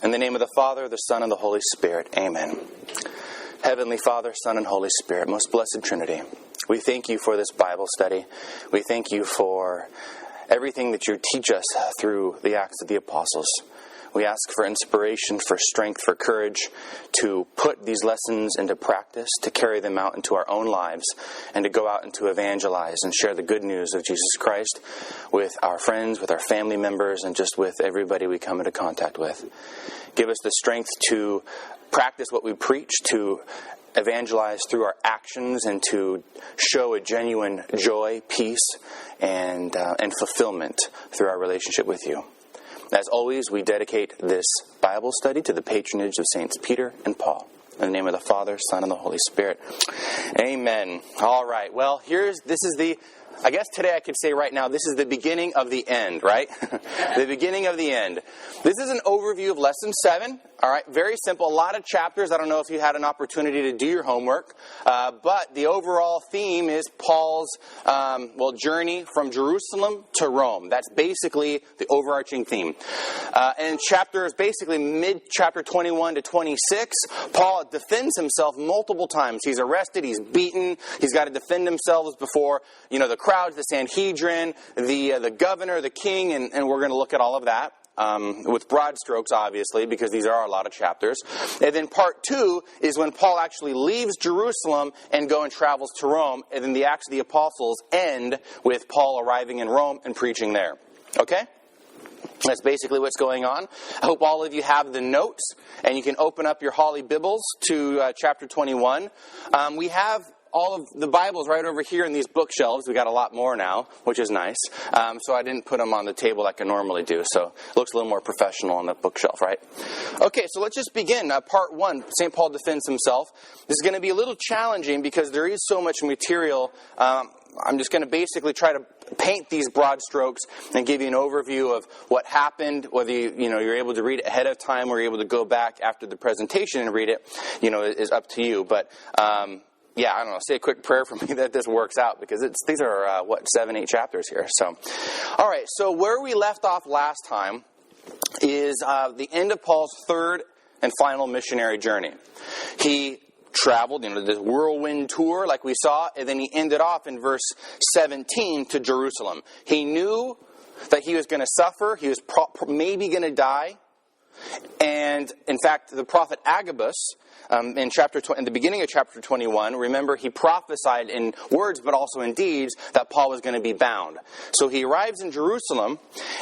In the name of the Father, the Son, and the Holy Spirit. Amen. Heavenly Father, Son, and Holy Spirit, most blessed Trinity, we thank you for this Bible study. We thank you for everything that you teach us through the Acts of the Apostles. We ask for inspiration, for strength, for courage to put these lessons into practice, to carry them out into our own lives, and to go out and to evangelize and share the good news of Jesus Christ with our friends, with our family members, and just with everybody we come into contact with. Give us the strength to practice what we preach, to evangelize through our actions, and to show a genuine joy, peace, and fulfillment through our relationship with you. As always, we dedicate this Bible study to the patronage of Saints Peter and Paul. In the name of the Father, Son, and the Holy Spirit. Amen. All right. Well, I guess today I could say right now, this is the beginning of the end, right? The beginning of the end. This is an overview of Lesson 7. All right, very simple. A lot of chapters. I don't know if you had an opportunity to do your homework, but the overall theme is Paul's journey from Jerusalem to Rome. That's basically the overarching theme. And chapters, basically mid-chapter 21 to 26, Paul defends himself multiple times. He's arrested, he's beaten, he's got to defend himself before, the crowds, the Sanhedrin, the governor, the king, and we're going to look at all of that. With broad strokes, obviously, because these are a lot of chapters. And then part 2 is when Paul actually leaves Jerusalem and travels to Rome. And then the Acts of the Apostles end with Paul arriving in Rome and preaching there. Okay? That's basically what's going on. I hope all of you have the notes, and you can open up your Holly Bibles to chapter 21. We have all of the Bibles right over here in these bookshelves. We got a lot more now, which is nice. So I didn't put them on the table like I normally do. So it looks a little more professional on the bookshelf, right? Okay, so let's just begin. Part 1, St. Paul defends himself. This is going to be a little challenging because there is so much material. I'm just going to basically try to paint these broad strokes and give you an overview of what happened, whether you're able to read it ahead of time or you're able to go back after the presentation and read it, is up to you. But I don't know, say a quick prayer for me that this works out, because these are, 7-8 chapters here. So, all right, so where we left off last time is the end of Paul's third and final missionary journey. He traveled, this whirlwind tour like we saw, and then he ended off in verse 17 to Jerusalem. He knew that he was going to suffer, he was maybe going to die, and in fact, the prophet Agabus, in the beginning of chapter 21, remember, he prophesied in words but also in deeds that Paul was going to be bound. So he arrives in Jerusalem,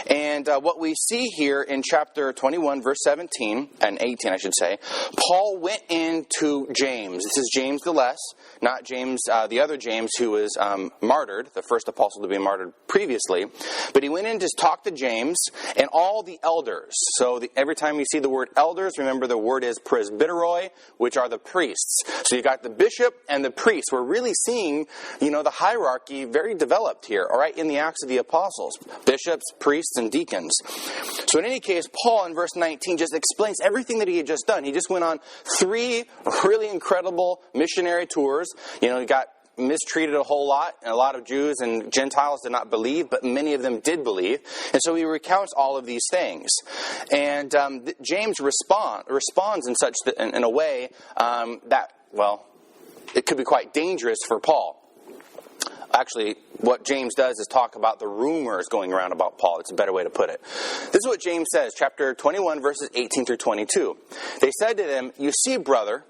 and what we see here in chapter 21, verse 17, and 18, I should say, Paul went into James. This is James the Less, not James, the other James who was martyred, the first apostle to be martyred previously. But he went in to talk to James and all the elders. So every time you see the word elders, remember the word is presbyteroi, which are the priests. So you got the bishop and the priest. We're really seeing, the hierarchy very developed here, all right, in the Acts of the Apostles. Bishops, priests, and deacons. So in any case, Paul in verse 19 just explains everything that he had just done. He just went on 3 really incredible missionary tours. He got mistreated a whole lot, and a lot of Jews and Gentiles did not believe, but many of them did believe. And so he recounts all of these things. And James responds in a way that, it could be quite dangerous for Paul. Actually, what James does is talk about the rumors going around about Paul. It's a better way to put it. This is what James says, chapter 21, verses 18 through 22. They said to him, "You see, brother,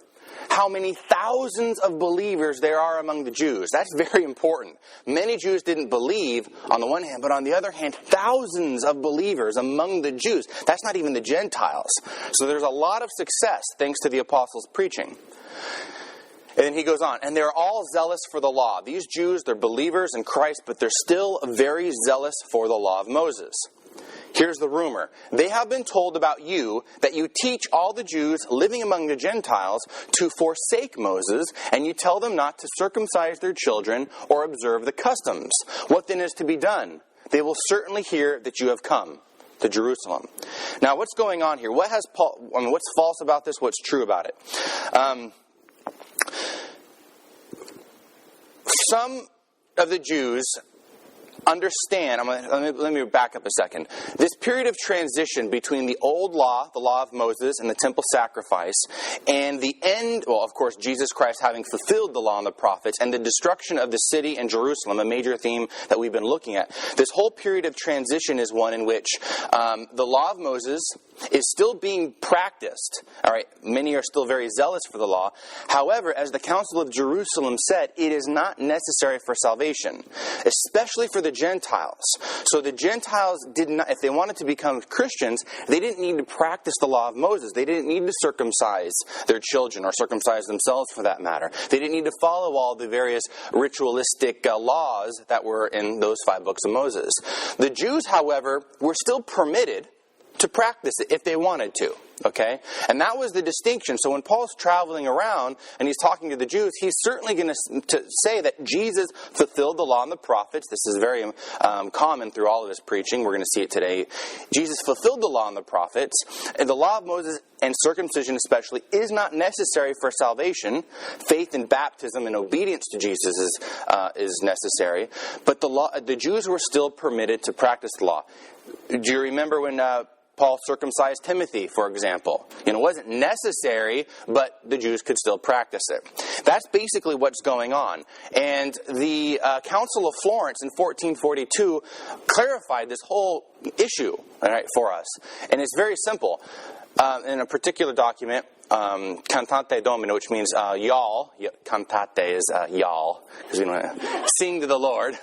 how many thousands of believers there are among the Jews." That's very important. Many Jews didn't believe on the one hand, but on the other hand, thousands of believers among the Jews. That's not even the Gentiles. So there's a lot of success thanks to the apostles' preaching. And then he goes on, "And they're all zealous for the law." These Jews, they're believers in Christ, but they're still very zealous for the law of Moses. Here's the rumor. "They have been told about you that you teach all the Jews living among the Gentiles to forsake Moses, and you tell them not to circumcise their children or observe the customs. What then is to be done? They will certainly hear that you have come to Jerusalem." Now, what's going on here? What's false about this? What's true about it? Some of the Jews understand, let me back up a second. This period of transition between the old law, the law of Moses, and the temple sacrifice, and the end, well, of course, Jesus Christ having fulfilled the law and the prophets, and the destruction of the city and Jerusalem, a major theme that we've been looking at. This whole period of transition is one in which the law of Moses is still being practiced. All right, many are still very zealous for the law. However, as the Council of Jerusalem said, it is not necessary for salvation, especially for the Gentiles. So the Gentiles did not, if they wanted to become Christians, they didn't need to practice the law of Moses. They didn't need to circumcise their children, or circumcise themselves for that matter. They didn't need to follow all the various ritualistic laws that were in those 5 books of Moses. The Jews, however, were still permitted to practice it if they wanted to. Okay? And that was the distinction. So when Paul's traveling around and he's talking to the Jews, he's certainly going to say that Jesus fulfilled the law and the prophets. This is very common through all of his preaching. We're going to see it today. Jesus fulfilled the law and the prophets. And the law of Moses, and circumcision especially, is not necessary for salvation. Faith and baptism and obedience to Jesus is necessary. But the Jews were still permitted to practice the law. Do you remember when Paul circumcised Timothy, for example? It wasn't necessary, but the Jews could still practice it. That's basically what's going on. And the Council of Florence in 1442 clarified this whole issue, all right, for us. And it's very simple. In a particular document, cantate domino, which means y'all. Cantate is y'all, because we want to sing to the Lord.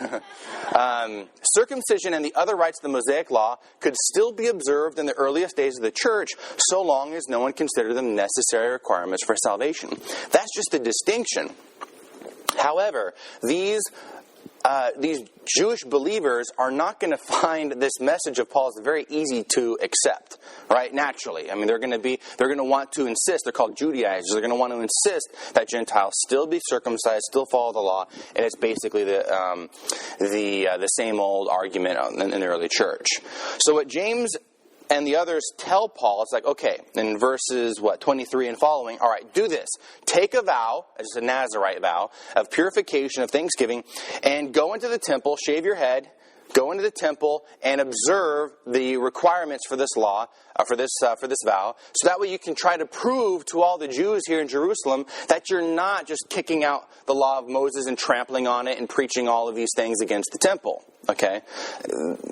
Circumcision and the other rites of the Mosaic law could still be observed in the earliest days of the church, so long as no one considered them necessary requirements for salvation. That's just a distinction. However, these Jewish believers are not going to find this message of Paul's very easy to accept, right? Naturally. I mean, they're going to want to insist. They're called Judaizers. They're going to want to insist that Gentiles still be circumcised, still follow the law, and it's basically the same old argument in the early church. So what James and the others tell Paul, it's like, okay, in verses, 23 and following, all right, do this. Take a vow, as a Nazirite vow, of purification, of thanksgiving, and go into the temple, shave your head, go into the temple, and observe the requirements for this law, for this vow, so that way you can try to prove to all the Jews here in Jerusalem that you're not just kicking out the law of Moses and trampling on it and preaching all of these things against the temple. Okay?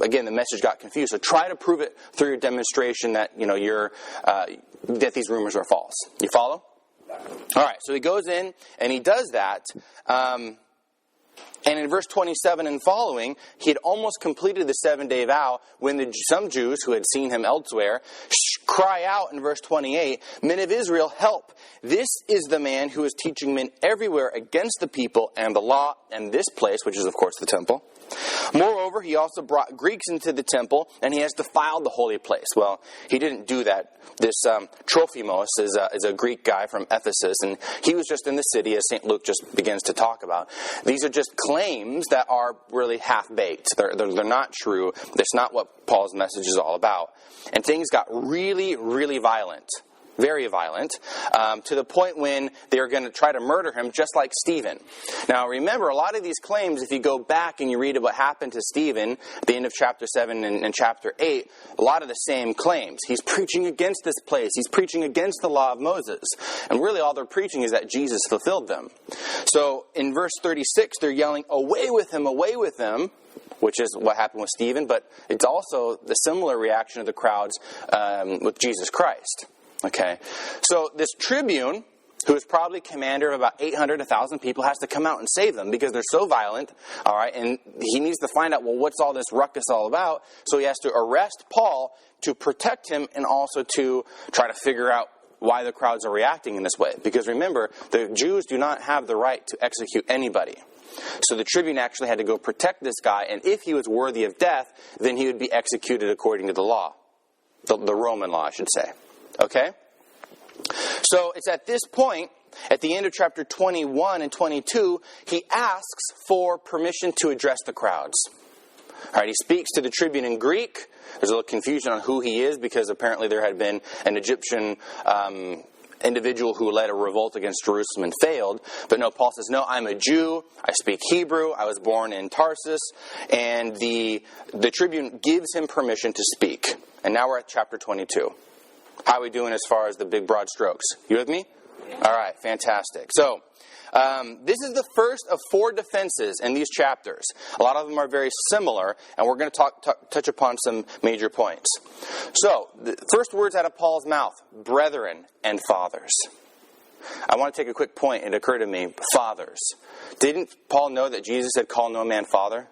Again, the message got confused. So try to prove it through your demonstration that, that these rumors are false. You follow? All right, so he goes in and he does that. And in verse 27 and following, he had almost completed the 7-day vow when some Jews who had seen him elsewhere cry out in verse 28, "Men of Israel, help! This is the man who is teaching men everywhere against the people and the law and this place," which is, of course, the temple. "Moreover, he also brought Greeks into the temple, and he has defiled the holy place." Well, he didn't do that. This Trophimus is a Greek guy from Ephesus, and he was just in the city, as St. Luke just begins to talk about. These are just claims that are really half-baked. They're not true. That's not what Paul's message is all about. And things got really, really violent. Very violent, to the point when they're going to try to murder him, just like Stephen. Now, remember, a lot of these claims, if you go back and you read what happened to Stephen at the end of chapter 7 and chapter 8, a lot of the same claims. He's preaching against this place. He's preaching against the law of Moses. And really all they're preaching is that Jesus fulfilled them. So in verse 36, they're yelling, away with him, which is what happened with Stephen, but it's also the similar reaction of the crowds with Jesus Christ. Okay, so this tribune, who is probably commander of about 800, 1,000 people, has to come out and save them because they're so violent, all right, and he needs to find out, well, what's all this ruckus all about? So he has to arrest Paul to protect him and also to try to figure out why the crowds are reacting in this way. Because remember, the Jews do not have the right to execute anybody. So the tribune actually had to go protect this guy, and if he was worthy of death, then he would be executed according to the law, the Roman law, I should say. Okay? So it's at this point, at the end of chapter 21 and 22, he asks for permission to address the crowds. All right, he speaks to the tribune in Greek. There's a little confusion on who he is because apparently there had been an Egyptian individual who led a revolt against Jerusalem and failed. But no, Paul says, no, I'm a Jew. I speak Hebrew. I was born in Tarsus. And the tribune gives him permission to speak. And now we're at chapter 22. How are we doing as far as the big broad strokes? You with me? All right, fantastic. So, this is the first of 4 defenses in these chapters. A lot of them are very similar, and we're going to touch upon some major points. So, the first words out of Paul's mouth, brethren and fathers. I want to take a quick point. It occurred to me, fathers. Didn't Paul know that Jesus had called no man father?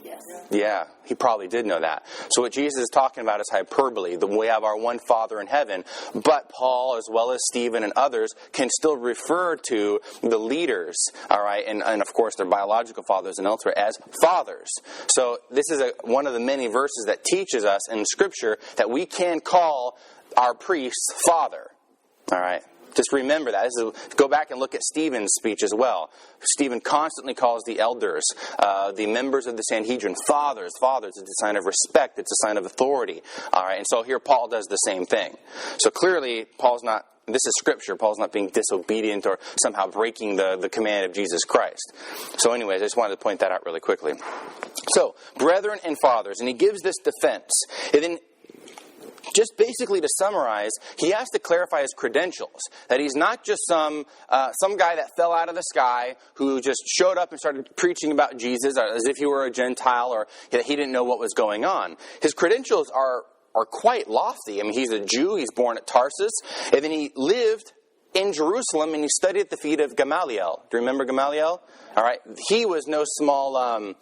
Yes. Yeah, he probably did know that. So what Jesus is talking about is hyperbole. We have our one Father in heaven, but Paul, as well as Stephen and others, can still refer to the leaders, all right, and of course their biological fathers and elsewhere as fathers. So this is one of the many verses that teaches us in Scripture that we can call our priests father, all right. Just remember that. Go back and look at Stephen's speech as well. Stephen constantly calls the elders, the members of the Sanhedrin, fathers. Fathers, it's a sign of respect. It's a sign of authority. All right, and so here Paul does the same thing. So clearly, Paul's not, this is Scripture. Paul's not being disobedient or somehow breaking the command of Jesus Christ. So anyways, I just wanted to point that out really quickly. So, brethren and fathers, and he gives this defense. And then, just basically to summarize, he has to clarify his credentials. That he's not just some guy that fell out of the sky who just showed up and started preaching about Jesus as if he were a Gentile or that he didn't know what was going on. His credentials are quite lofty. I mean, he's a Jew. He's born at Tarsus. And then he lived in Jerusalem and he studied at the feet of Gamaliel. Do you remember Gamaliel? All right. He was no small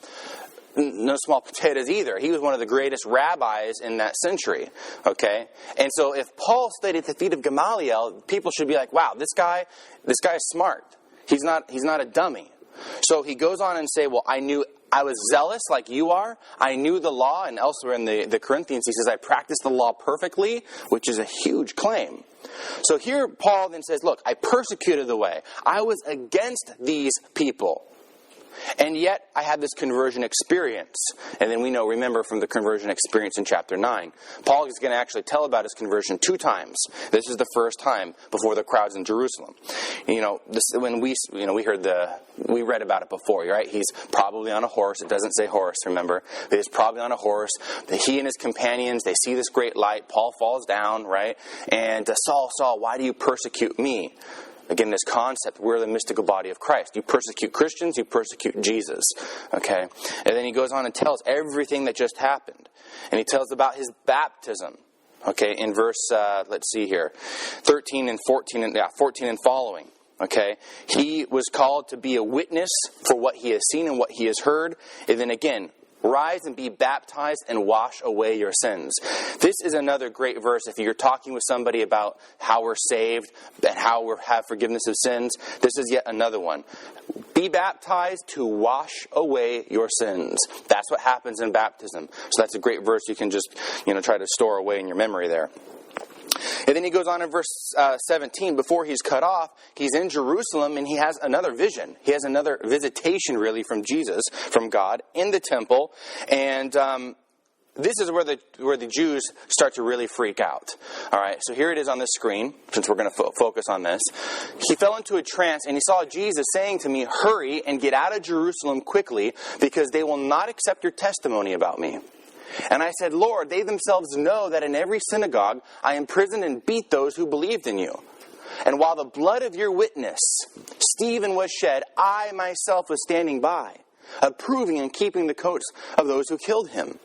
potatoes either. He was one of the greatest rabbis in that century. Okay? And so if Paul studied at the feet of Gamaliel, people should be like, wow, this guy is smart. He's not a dummy. So he goes on and say, well, I was zealous like you are. I knew the law. And elsewhere in the Corinthians, he says, I practiced the law perfectly, which is a huge claim. So here Paul then says, look, I persecuted the way. I was against these people. And yet, I had this conversion experience. And then remember from the conversion experience in chapter 9. Paul is going to actually tell about his conversion 2 times. This is the first time before the crowds in Jerusalem. We read about it before, right? He's probably on a horse. It doesn't say horse, remember. He's probably on a horse. He and his companions, they see this great light. Paul falls down, right? And Saul, why do you persecute me? Again, this concept, we're the mystical body of Christ. You persecute Christians, you persecute Jesus. Okay? And then he goes on and tells everything that just happened. And he tells about his baptism. Okay, in verse, 13 and 14 and following. Okay? He was called to be a witness for what he has seen and what he has heard. And then again, rise and be baptized and wash away your sins. This is another great verse. If you're talking with somebody about how we're saved and how we have forgiveness of sins, this is yet another one. Be baptized to wash away your sins. That's what happens in baptism. So that's a great verse you can just, try to store away in your memory there. And then he goes on in verse 17. Before he's cut off, he's in Jerusalem and he has another vision. He has another visitation, really, from Jesus, from God, in the temple. And this is where the Jews start to really freak out. All right, so here it is on the screen, since we're going to focus on this. He fell into a trance and he saw Jesus saying to me, hurry and get out of Jerusalem quickly, because they will not accept your testimony about me. And I said, Lord, they themselves know that in every synagogue I imprisoned and beat those who believed in you. And while the blood of your witness, Stephen, was shed, I myself was standing by, approving and keeping the coats of those who killed him.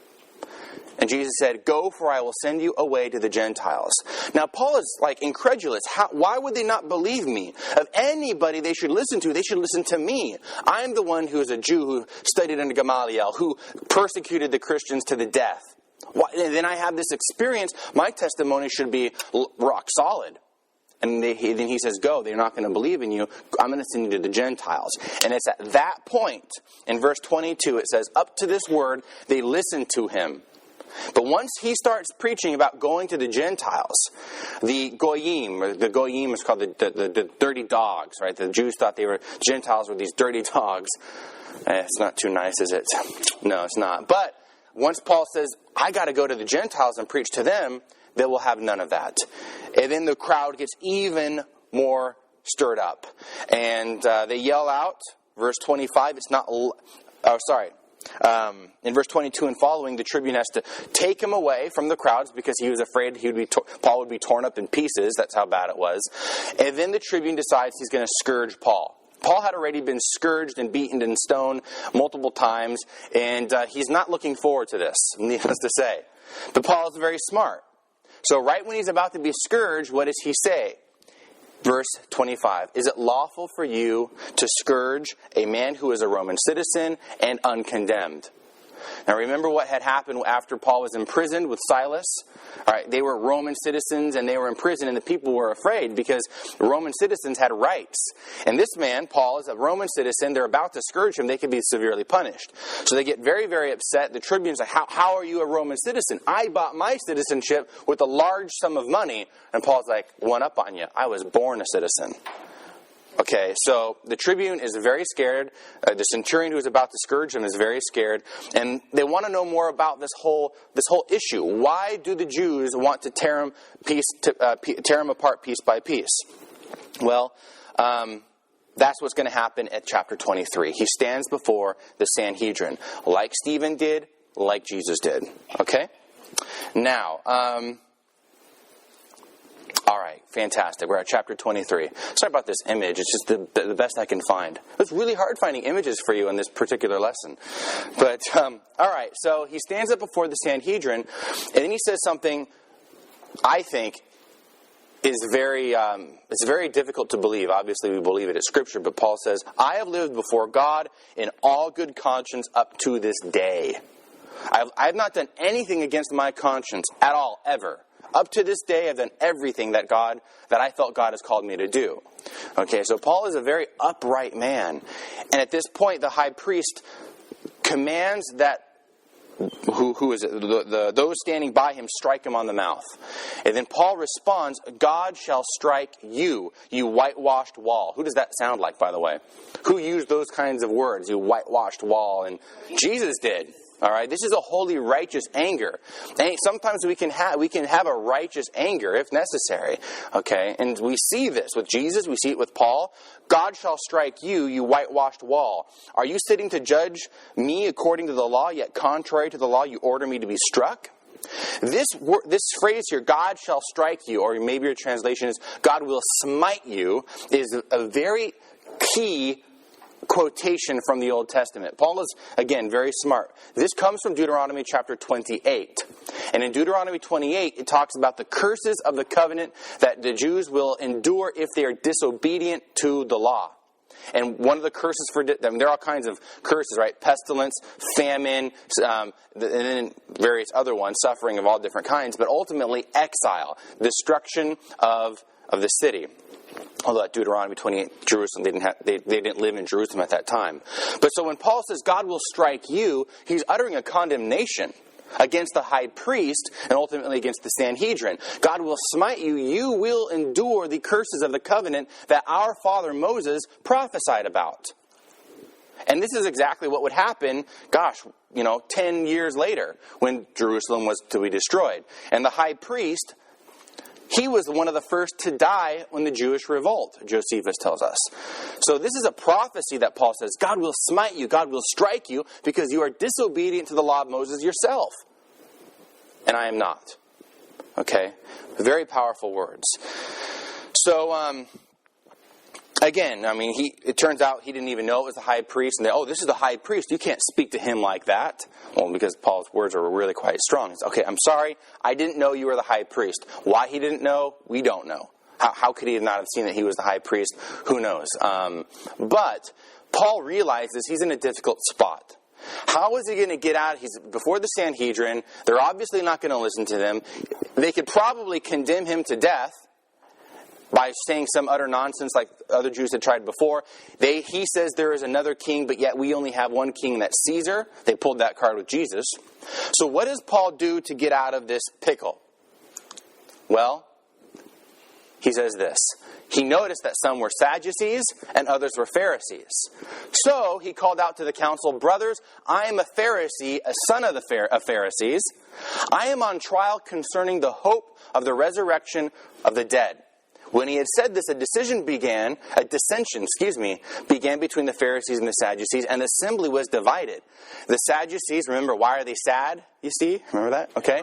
And Jesus said, go, for I will send you away to the Gentiles. Now, Paul is incredulous. Why would they not believe me? Of anybody they should listen to, they should listen to me. I'm the one who is a Jew who studied under Gamaliel, who persecuted the Christians to the death. And then I have this experience. My testimony should be rock solid. And then he says, go, they're not going to believe in you. I'm going to send you to the Gentiles. And it's at that point, in verse 22, it says, up to this word, they listened to him. But once he starts preaching about going to the Gentiles, the goyim is called the dirty dogs, right? The Jews thought Gentiles were these dirty dogs. It's not too nice, is it? No, it's not. But once Paul says, I got to go to the Gentiles and preach to them, they will have none of that. And then the crowd gets even more stirred up. And they yell out, verse 25, in verse 22 and following, the tribune has to take him away from the crowds because he was afraid Paul would be torn up in pieces. That's how bad it was. And then the tribune decides he's going to scourge Paul. Paul had already been scourged and beaten and stoned multiple times, and he's not looking forward to this, needless to say. But Paul is very smart. So right when he's about to be scourged, what does he say? Verse 25, is it lawful for you to scourge a man who is a Roman citizen and uncondemned? Now remember what had happened after Paul was imprisoned with Silas? All right, they were Roman citizens and they were in prison, and the people were afraid because Roman citizens had rights. And this man, Paul, is a Roman citizen. They're about to scourge him. They could be severely punished. So they get very, very upset. The tribune's like, how are you a Roman citizen? I bought my citizenship with a large sum of money. And Paul's like, one up on you. I was born a citizen. Okay, so the tribune is very scared. The centurion who is about to scourge him is very scared, and they want to know more about this whole issue. Why do the Jews want to tear him apart piece by piece? Well, that's what's going to happen at chapter 23. He stands before the Sanhedrin, like Stephen did, like Jesus did. Okay, now. All right, fantastic. We're at chapter 23. Sorry about this image. It's just the best I can find. It's really hard finding images for you in this particular lesson. But, all right, so he stands up before the Sanhedrin, and then he says something I think is it's very difficult to believe. Obviously, we believe it as Scripture, but Paul says, I have lived before God in all good conscience up to this day. I have not done anything against my conscience at all, ever. Up to this day, I've done everything that I felt God has called me to do. Okay, so Paul is a very upright man. And at this point, the high priest commands that, who is it? Those standing by him strike him on the mouth. And then Paul responds, God shall strike you, you whitewashed wall. Who does that sound like, by the way? Who used those kinds of words, you whitewashed wall? And Jesus did. All right, this is a holy, righteous anger. And sometimes we can have a righteous anger if necessary. Okay, and we see this with Jesus. We see it with Paul. God shall strike you, you whitewashed wall. Are you sitting to judge me according to the law, yet contrary to the law you order me to be struck? This phrase here, God shall strike you, or maybe your translation is God will smite you, is a very key quotation from the Old Testament. Paul is, again, very smart. This comes from Deuteronomy chapter 28. And in Deuteronomy 28, it talks about the curses of the covenant that the Jews will endure if they are disobedient to the law. And one of the curses for them, there are all kinds of curses, right? Pestilence, famine, and then various other ones, suffering of all different kinds, but ultimately exile, destruction of the city. Although at Deuteronomy 28, Jerusalem, they didn't live in Jerusalem at that time. But so when Paul says God will strike you, he's uttering a condemnation against the high priest and ultimately against the Sanhedrin. God will smite you. You will endure the curses of the covenant that our father Moses prophesied about. And this is exactly what would happen, 10 years later when Jerusalem was to be destroyed. And the high priest, he was one of the first to die when the Jewish revolt, Josephus tells us. So this is a prophecy that Paul says, God will smite you, God will strike you, because you are disobedient to the law of Moses yourself. And I am not. Okay? Very powerful words. So, again, it turns out he didn't even know it was the high priest. And this is the high priest. You can't speak to him like that. Well, because Paul's words are really quite strong. He's, okay, I'm sorry. I didn't know you were the high priest. Why he didn't know, we don't know. How could he not have seen that he was the high priest? Who knows? But Paul realizes he's in a difficult spot. How is he going to get out? He's before the Sanhedrin. They're obviously not going to listen to them. They could probably condemn him to death by saying some utter nonsense like other Jews had tried before. He says there is another king, but yet we only have one king, and that's Caesar. They pulled that card with Jesus. So what does Paul do to get out of this pickle? Well, he says this. He noticed that some were Sadducees and others were Pharisees. So he called out to the council, "Brothers, I am a Pharisee, a son of the Pharisees. I am on trial concerning the hope of the resurrection of the dead." When he had said this, a dissension began between the Pharisees and the Sadducees, and the assembly was divided. The Sadducees, remember, why are they sad? You see? Remember that? Okay.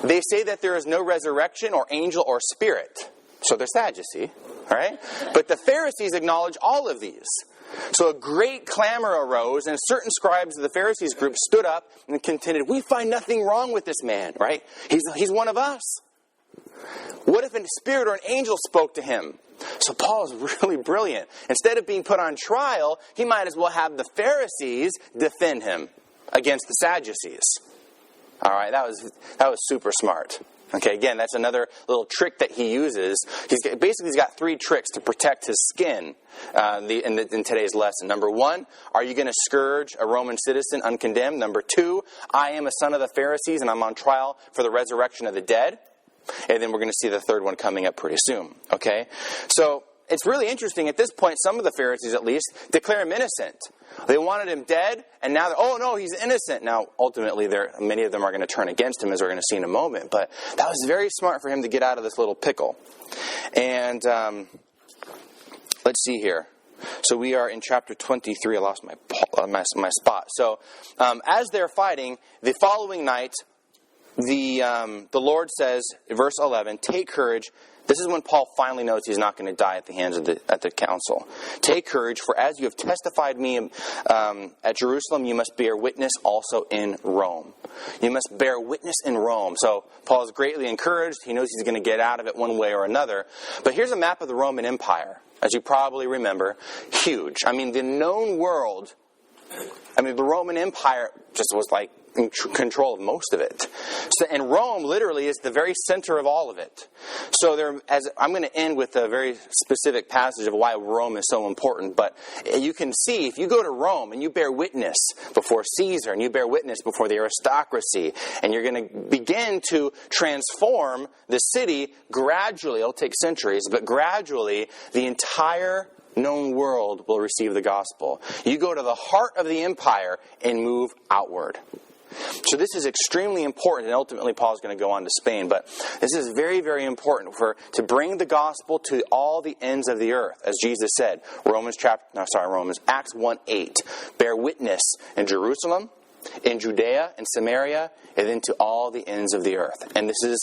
They say that there is no resurrection or angel or spirit. So they're Sadducee, all right? But the Pharisees acknowledge all of these. So a great clamor arose, and certain scribes of the Pharisees group stood up and contended, "We find nothing wrong with this man," right? He's one of us. What if a spirit or an angel spoke to him? So Paul is really brilliant. Instead of being put on trial, he might as well have the Pharisees defend him against the Sadducees. All right, that was super smart. Okay, again, that's another little trick that he uses. He's got 3 tricks to protect his skin in today's lesson. Number 1, are you going to scourge a Roman citizen uncondemned? Number 2, I am a son of the Pharisees and I'm on trial for the resurrection of the dead. And then we're going to see the third one coming up pretty soon. Okay? So it's really interesting. At this point, some of the Pharisees, at least, declare him innocent. They wanted him dead, and now, oh no, he's innocent. Now, ultimately, many of them are going to turn against him, as we're going to see in a moment. But that was very smart for him to get out of this little pickle. And let's see here. So we are in chapter 23. I lost my spot. So as they're fighting, the following night, the Lord says, verse 11, "Take courage." This is when Paul finally knows he's not going to die at the hands of the council. "Take courage, for as you have testified me at Jerusalem, you must bear witness also in Rome." You must bear witness in Rome. So Paul is greatly encouraged. He knows he's going to get out of it one way or another. But here's a map of the Roman Empire. As you probably remember, huge. I mean, the known world, the Roman Empire just was like in control of most of it. So, and Rome literally is the very center of all of it. So I'm going to end with a very specific passage of why Rome is so important. But you can see, if you go to Rome and you bear witness before Caesar and you bear witness before the aristocracy, and you're going to begin to transform the city gradually, it'll take centuries, but gradually the entire known world will receive the gospel. You go to the heart of the empire and move outward. So this is extremely important, and ultimately Paul is going to go on to Spain, but this is very, very important to bring the gospel to all the ends of the earth, as Jesus said. Acts 1:8. Bear witness in Jerusalem, in Judea, and Samaria, and then to all the ends of the earth. And this is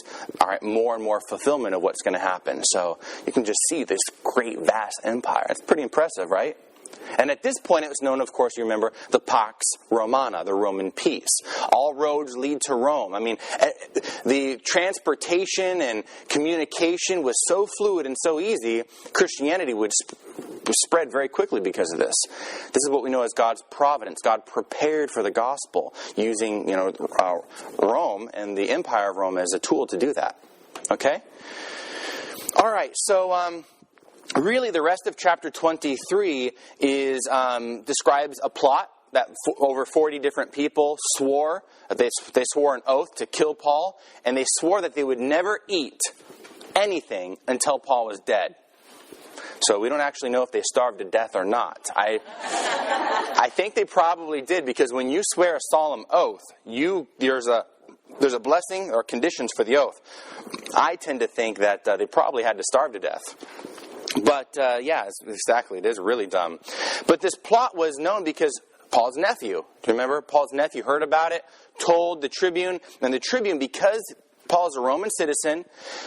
more and more fulfillment of what's going to happen. So you can just see this great, vast empire. It's pretty impressive, right? And at this point, it was known, of course, you remember, the Pax Romana, the Roman peace. All roads lead to Rome. The transportation and communication was so fluid and so easy, Christianity would spread very quickly because of this. This is what we know as God's providence. God prepared for the gospel using, Rome and the Empire of Rome as a tool to do that. Okay? All right, so really, the rest of chapter 23 describes a plot that over 40 different people swore. They swore an oath to kill Paul, and they swore that they would never eat anything until Paul was dead. So we don't actually know if they starved to death or not. I think they probably did, because when you swear a solemn oath, there's a blessing or conditions for the oath. I tend to think that they probably had to starve to death. But, exactly. It is really dumb. But this plot was known because Paul's nephew, do you remember? Paul's nephew heard about it, told the tribune, and the tribune, because Paul's a Roman citizen,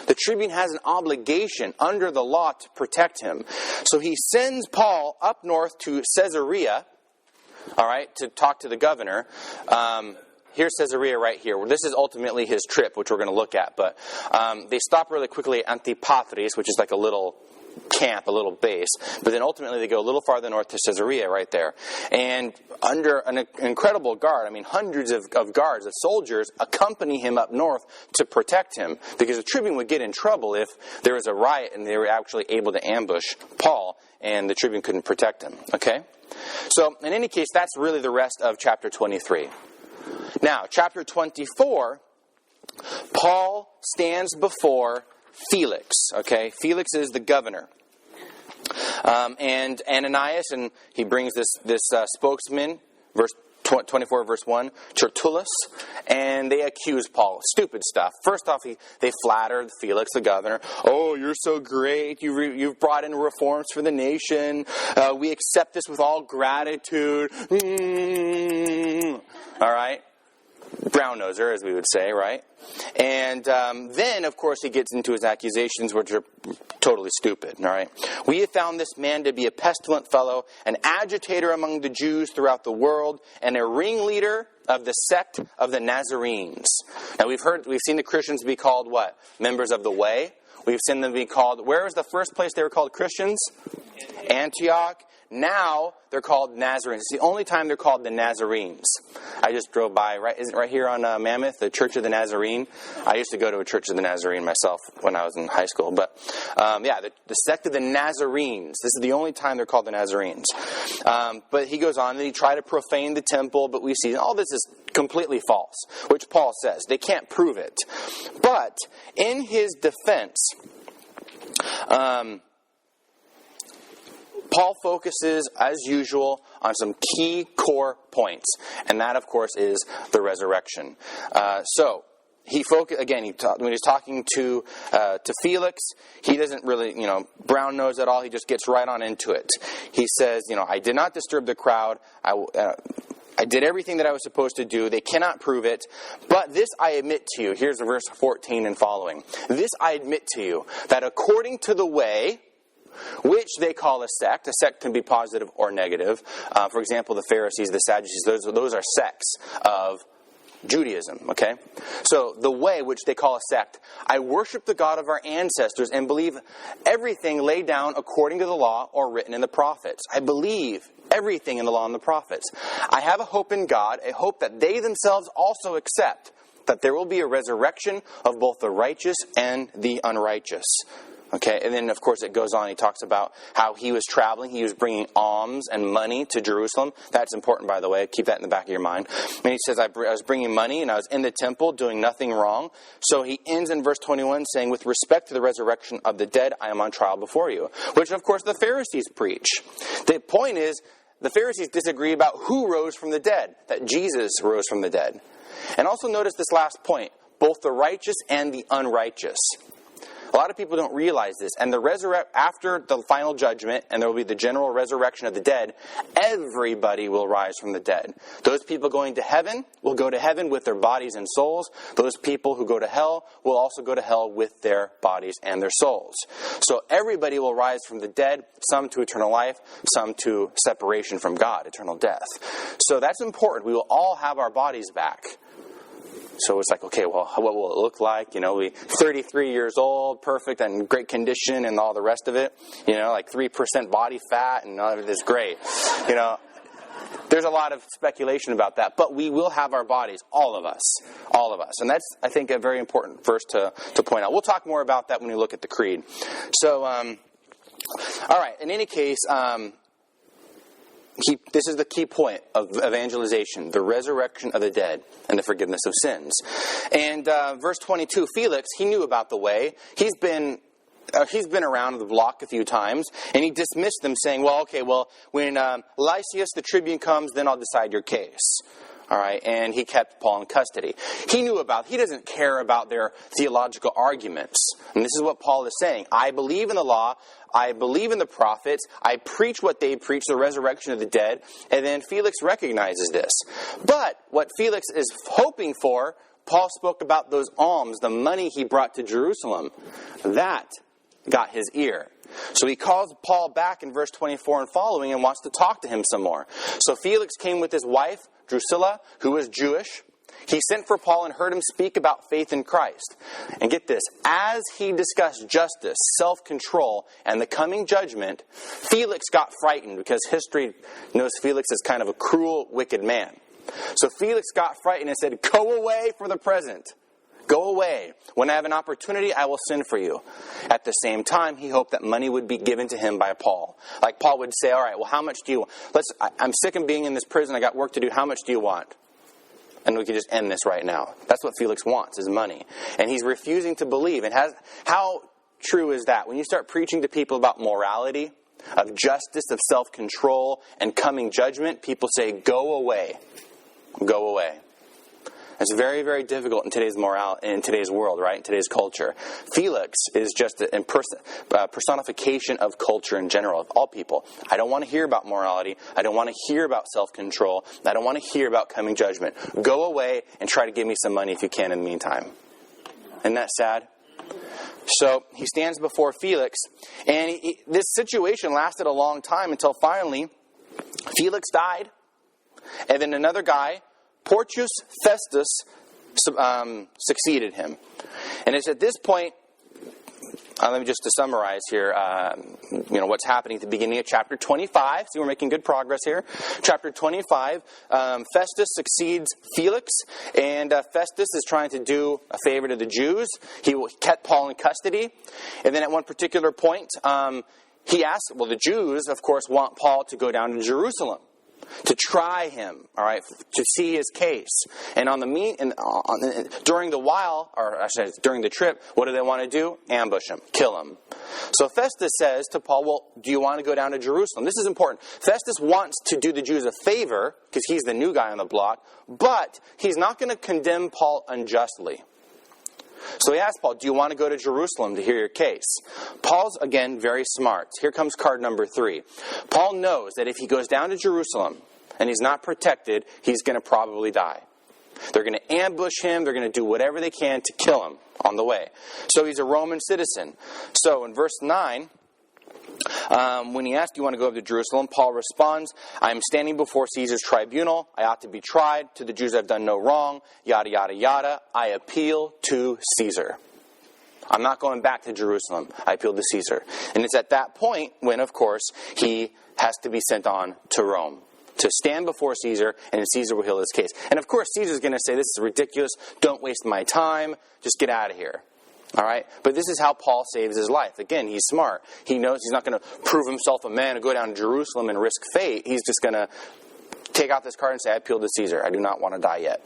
the tribune has an obligation under the law to protect him. So he sends Paul up north to Caesarea, to talk to the governor. Here's Caesarea right here. This is ultimately his trip, which we're going to look at. But they stop really quickly at Antipatris, which is like a little camp, a little base. But then ultimately they go a little farther north to Caesarea right there. And under an incredible guard, hundreds of guards, of soldiers, accompany him up north to protect him. Because the tribune would get in trouble if there was a riot and they were actually able to ambush Paul and the tribune couldn't protect him. Okay? So, in any case, that's really the rest of chapter 23. Now, chapter 24, Paul stands before Felix. Okay, Felix is the governor. And Ananias, and he brings this spokesman, verse 24, verse 1, Tertullus, and they accuse Paul of stupid stuff. First off, they flattered Felix, the governor. Oh, you're so great. You've brought in reforms for the nation. We accept this with all gratitude. All right? Brown noser, as we would say, right? And then, of course, he gets into his accusations, which are totally stupid, all right? We have found this man to be a pestilent fellow, an agitator among the Jews throughout the world, and a ringleader of the sect of the Nazarenes. Now, we've seen the Christians be called what? Members of the way. We've seen them be called, where was the first place they were called Christians? Antioch. Now they're called Nazarenes. It's the only time they're called the Nazarenes. I just drove by, isn't it right here on Mammoth, the Church of the Nazarene? I used to go to a Church of the Nazarene myself when I was in high school. But the sect of the Nazarenes. This is the only time they're called the Nazarenes. But he goes on and he tried to profane the temple, but we see all this is completely false, which Paul says. They can't prove it. But in his defense, Paul focuses, as usual, on some key core points. And that, of course, is the resurrection. When he's talking to Felix, he doesn't really, brown nose at all. He just gets right on into it. He says, I did not disturb the crowd. I did everything that I was supposed to do. They cannot prove it. But this I admit to you. Here's verse 14 and following. This I admit to you, that according to the way, which they call a sect can be positive or negative. For example, the Pharisees, the Sadducees, those are sects of Judaism, okay? So, the way, which they call a sect, I worship the God of our ancestors and believe everything laid down according to the law or written in the prophets. I believe everything in the law and the prophets. I have a hope in God, a hope that they themselves also accept, that there will be a resurrection of both the righteous and the unrighteous. Okay, and then, of course, it goes on. He talks about how he was traveling. He was bringing alms and money to Jerusalem. That's important, by the way. Keep that in the back of your mind. And he says, I was bringing money, and I was in the temple doing nothing wrong. So he ends in verse 21 saying, with respect to the resurrection of the dead, I am on trial before you. Which, of course, the Pharisees preach. The point is, the Pharisees disagree about who rose from the dead, that Jesus rose from the dead. And also notice this last point, both the righteous and the unrighteous. A lot of people don't realize this. And after the final judgment, and there will be the general resurrection of the dead, everybody will rise from the dead. Those people going to heaven will go to heaven with their bodies and souls. Those people who go to hell will also go to hell with their bodies and their souls. So everybody will rise from the dead, some to eternal life, some to separation from God, eternal death. So that's important. We will all have our bodies back. So it's like, okay, well, what will it look like? We 33 years old, perfect and great condition and all the rest of it. Like 3% body fat and all of it is great. There's a lot of speculation about that. But we will have our bodies, all of us. All of us. And that's, I think, a very important verse to point out. We'll talk more about that when we look at the creed. So, all right, in any case, this is the key point of evangelization, the resurrection of the dead and the forgiveness of sins. And verse 22, Felix, he knew about the way. He's been around the block a few times, and he dismissed them, saying, when Lysias the tribune comes, then I'll decide your case. All right, and he kept Paul in custody. He doesn't care about their theological arguments. And this is what Paul is saying. I believe in the law. I believe in the prophets. I preach what they preach, the resurrection of the dead. And then Felix recognizes this. But what Felix is hoping for, Paul spoke about those alms, the money he brought to Jerusalem. That got his ear. So he calls Paul back in verse 24 and following and wants to talk to him some more. So Felix came with his wife, Drusilla, who was Jewish. He sent for Paul and heard him speak about faith in Christ. And get this, as he discussed justice, self-control, and the coming judgment, Felix got frightened because history knows Felix as kind of a cruel, wicked man. So Felix got frightened and said, go away for the present. Go away. When I have an opportunity, I will send for you. At the same time, he hoped that money would be given to him by Paul. Like Paul would say, all right, well, how much do you want? I'm sick of being in this prison. I got work to do. How much do you want? And we can just end this right now. That's what Felix wants, is money. And he's refusing to believe. And how true is that? When you start preaching to people about morality, of justice, of self-control, and coming judgment, people say, go away. Go away. It's very, very difficult in today's world, right? In today's culture. Felix is just a personification of culture in general, of all people. I don't want to hear about morality. I don't want to hear about self-control. I don't want to hear about coming judgment. Go away and try to give me some money if you can in the meantime. Isn't that sad? So he stands before Felix, and this situation lasted a long time until finally Felix died, and then another guy, Porcius Festus, succeeded him. And it's at this point, let me just to summarize here, what's happening at the beginning of chapter 25. See, we're making good progress here. Chapter 25, Festus succeeds Felix, and Festus is trying to do a favor to the Jews. He kept Paul in custody, and then at one particular point, he asked, the Jews, of course, want Paul to go down to Jerusalem to try him, all right, to see his case. And during the trip, what do they want to do? Ambush him, kill him. So Festus says to Paul, well, do you want to go down to Jerusalem? This is important. Festus wants to do the Jews a favor, because he's the new guy on the block, but he's not going to condemn Paul unjustly. So he asked Paul, do you want to go to Jerusalem to hear your case? Paul's, again, very smart. Here comes card number 3. Paul knows that if he goes down to Jerusalem and he's not protected, he's going to probably die. They're going to ambush him. They're going to do whatever they can to kill him on the way. So he's a Roman citizen. So in verse 9... when he asks, do you want to go up to Jerusalem? Paul responds, I am standing before Caesar's tribunal. I ought to be tried. To the Jews I've done no wrong. Yada, yada, yada. I appeal to Caesar. I'm not going back to Jerusalem. I appeal to Caesar. And it's at that point when, of course, he has to be sent on to Rome to stand before Caesar, and Caesar will hear his case. And of course, Caesar's going to say, this is ridiculous. Don't waste my time. Just get out of here. All right? But this is how Paul saves his life. Again, he's smart. He knows he's not going to prove himself a man and go down to Jerusalem and risk fate. He's just going to take out this card and say, I appeal to Caesar. I do not want to die yet.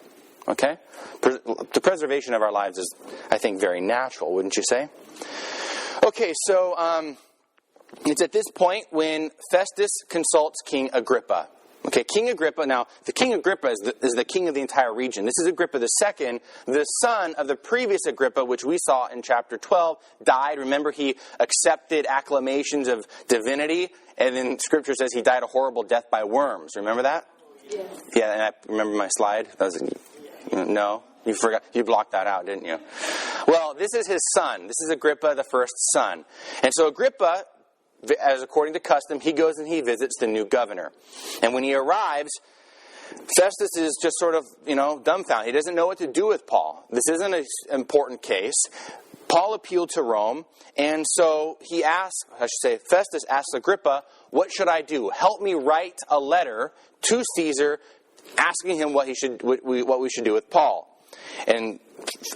Okay? The preservation of our lives is, I think, very natural, wouldn't you say? Okay, so it's at this point when Festus consults King Agrippa. Okay, King Agrippa. Now, the King Agrippa is the king of the entire region. This is Agrippa II, the son of the previous Agrippa, which we saw in chapter 12, died. Remember, he accepted acclamations of divinity, and then Scripture says he died a horrible death by worms. Remember that? Yes. Yeah, and I remember my slide. No? You forgot. You blocked that out, didn't you? Well, this is his son. This is Agrippa, the first son. And so Agrippa, as according to custom, he goes and he visits the new governor. And when he arrives, Festus is just sort of, dumbfounded. He doesn't know what to do with Paul. This isn't an important case. Paul appealed to Rome, and so Festus asks Agrippa, what should I do? Help me write a letter to Caesar asking him what we should do with Paul. And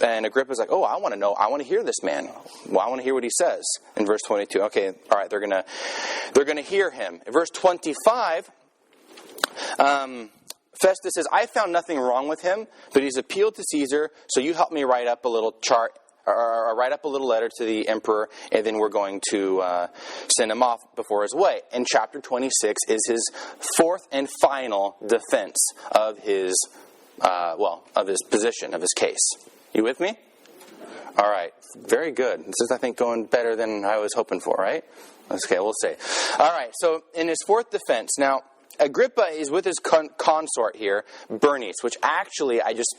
Agrippa's like, I want to know. I want to hear this man. Well, I want to hear what he says. In verse 22, okay, all right, they're gonna hear him. In verse 25, Festus says, I found nothing wrong with him, but he's appealed to Caesar. So you help me write up a little chart, or write up a little letter to the emperor, and then we're going to send him off before his way. And chapter 26 is his fourth and final defense of his position, of his case. You with me? All right. Very good. This is, I think, going better than I was hoping for, right? Okay, we'll see. All right. So in his fourth defense, now, Agrippa is with his consort here, Bernice, which actually, I just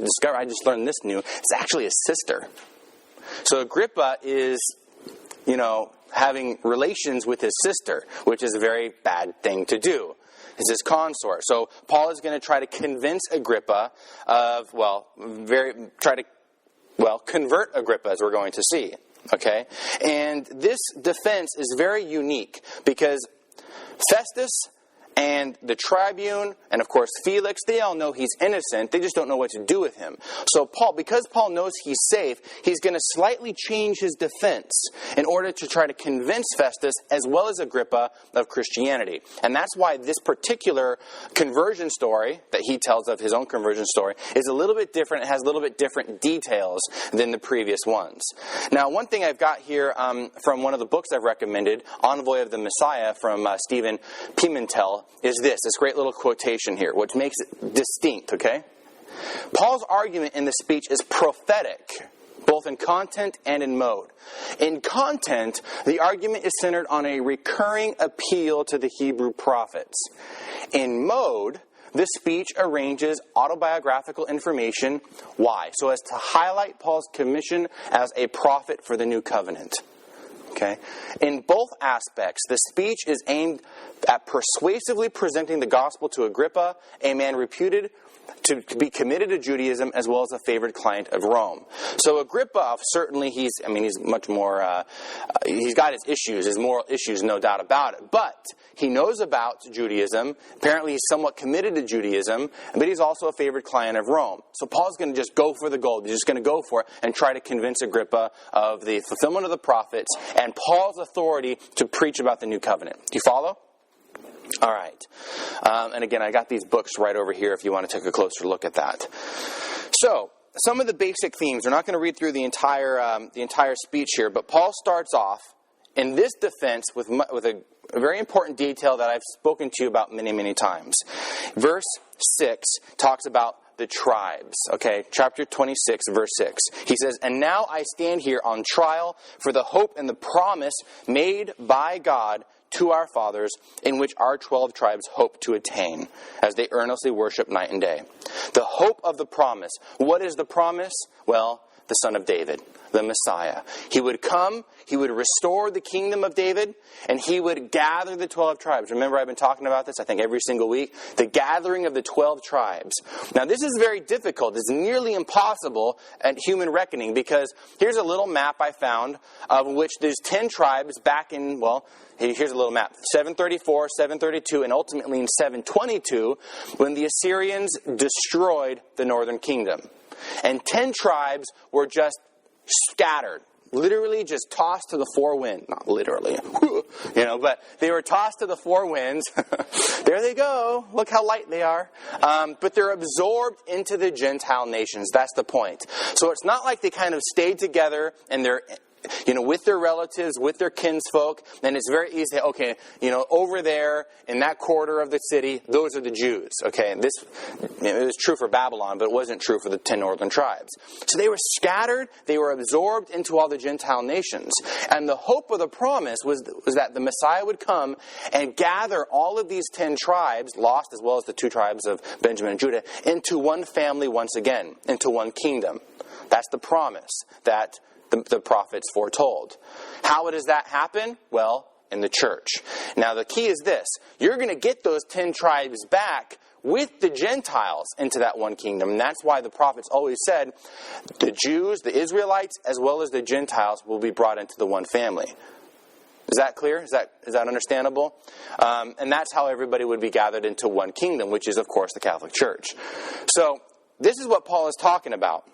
learned this new. It's actually his sister. So Agrippa is, having relations with his sister, which is a very bad thing to do. It's his consort. So Paul is going to try to convince Agrippa convert Agrippa, as we're going to see. Okay? And this defense is very unique because Festus and the tribune, and of course Felix, they all know he's innocent. They just don't know what to do with him. So because Paul knows he's safe, he's going to slightly change his defense in order to try to convince Festus as well as Agrippa of Christianity. And that's why this particular conversion story that he tells of his own conversion story is a little bit different. It has a little bit different details than the previous ones. Now, one thing I've got here from one of the books I've recommended, Envoy of the Messiah from Stephen Pimentel, is this great little quotation here, which makes it distinct, okay? Paul's argument in the speech is prophetic, both in content and in mode. In content, the argument is centered on a recurring appeal to the Hebrew prophets. In mode, this speech arranges autobiographical information. Why? So as to highlight Paul's commission as a prophet for the new covenant. Okay? In both aspects, the speech is aimed at persuasively presenting the gospel to Agrippa, a man reputed to be committed to Judaism as well as a favored client of Rome. So Agrippa, certainly he's much more, he's got his issues, his moral issues, no doubt about it. But he knows about Judaism. Apparently he's somewhat committed to Judaism, but he's also a favored client of Rome. So Paul's going to just go for the gold. He's just going to go for it and try to convince Agrippa of the fulfillment of the prophets and Paul's authority to preach about the new covenant. Do you follow? All right. And again, I got these books right over here if you want to take a closer look at that. So, some of the basic themes. We're not going to read through the entire speech here, but Paul starts off in this defense with a very important detail that I've spoken to you about many, many times. Verse 6 talks about the tribes. Okay, chapter 26, verse 6. He says, "And now I stand here on trial for the hope and the promise made by God to our fathers, in which our 12 tribes hope to attain, as they earnestly worship night and day." The hope of the promise. What is the promise? Well, the Son of David, the Messiah. He would come, he would restore the kingdom of David, and he would gather the 12 tribes. Remember, I've been talking about this, I think, every single week. The gathering of the 12 tribes. Now, this is very difficult. It's nearly impossible at human reckoning, because here's a little map I found of which there's 10 tribes back in, well, here's a little map. 734, 732, and ultimately in 722, when the Assyrians destroyed the northern kingdom. And 10 tribes were just scattered. Literally just tossed to the four winds. Not literally, but they were tossed to the four winds. There they go. Look how light they are. But they're absorbed into the Gentile nations. That's the point. So it's not like they kind of stayed together and they're with their relatives, with their kinsfolk, and it's very easy, okay, over there in that quarter of the city, those are the Jews, okay? And it was true for Babylon, but it wasn't true for the 10 northern tribes. So they were scattered, they were absorbed into all the Gentile nations. And the hope of the promise was that the Messiah would come and gather all of these 10 tribes, lost as well as the 2 tribes of Benjamin and Judah, into one family once again, into one kingdom. That's the promise that the prophets foretold. How does that happen? Well, in the church. Now, the key is this. You're going to get those 10 tribes back with the Gentiles into that one kingdom. And that's why the prophets always said the Jews, the Israelites, as well as the Gentiles will be brought into the one family. Is that clear? Is that understandable? And that's how everybody would be gathered into one kingdom, which is, of course, the Catholic Church. So, this is what Paul is talking about.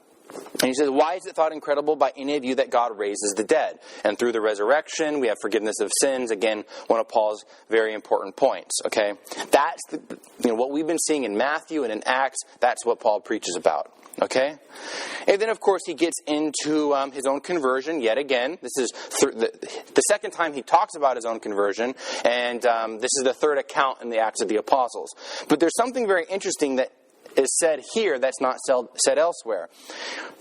And he says, "Why is it thought incredible by any of you that God raises the dead? And through the resurrection, we have forgiveness of sins." Again, one of Paul's very important points. Okay, that's what we've been seeing in Matthew and in Acts. That's what Paul preaches about. Okay, and then of course he gets into his own conversion yet again. This is the second time he talks about his own conversion, and this is the third account in the Acts of the Apostles. But there's something very interesting that is said here that's not said elsewhere.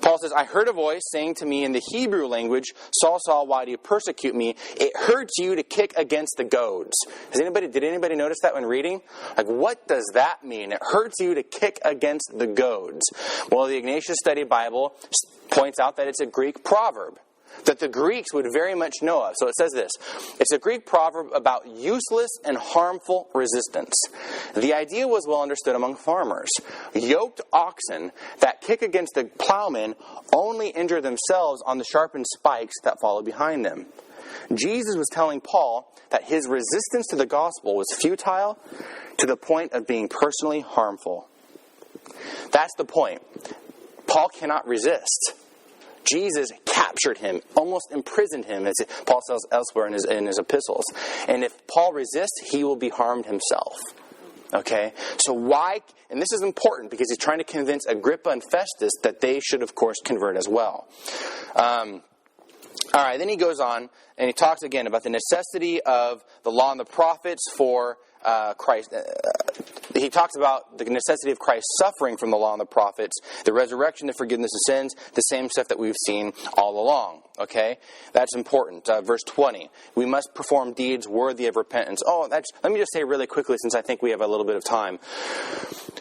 Paul says, "I heard a voice saying to me in the Hebrew language, 'Saul, Saul, why do you persecute me? It hurts you to kick against the goads.'" Did anybody notice that when reading? Like, what does that mean? It hurts you to kick against the goads. Well, the Ignatius Study Bible points out that it's a Greek proverb that the Greeks would very much know of. So it says this. It's a Greek proverb about useless and harmful resistance. The idea was well understood among farmers. Yoked oxen that kick against the plowman only injure themselves on the sharpened spikes that follow behind them. Jesus was telling Paul that his resistance to the gospel was futile, to the point of being personally harmful. That's the point. Paul cannot resist. Jesus captured him, almost imprisoned him, as Paul says elsewhere in his epistles. And if Paul resists, he will be harmed himself. Okay? So why, and this is important because he's trying to convince Agrippa and Festus that they should, of course, convert as well. All right, then he goes on and he talks again about the necessity of the law and the prophets for Christ. He talks about the necessity of Christ suffering from the law and the prophets, the resurrection, the forgiveness of sins, the same stuff that we've seen all along. Okay? That's important. Verse 20. We must perform deeds worthy of repentance. Let me just say really quickly, since I think we have a little bit of time.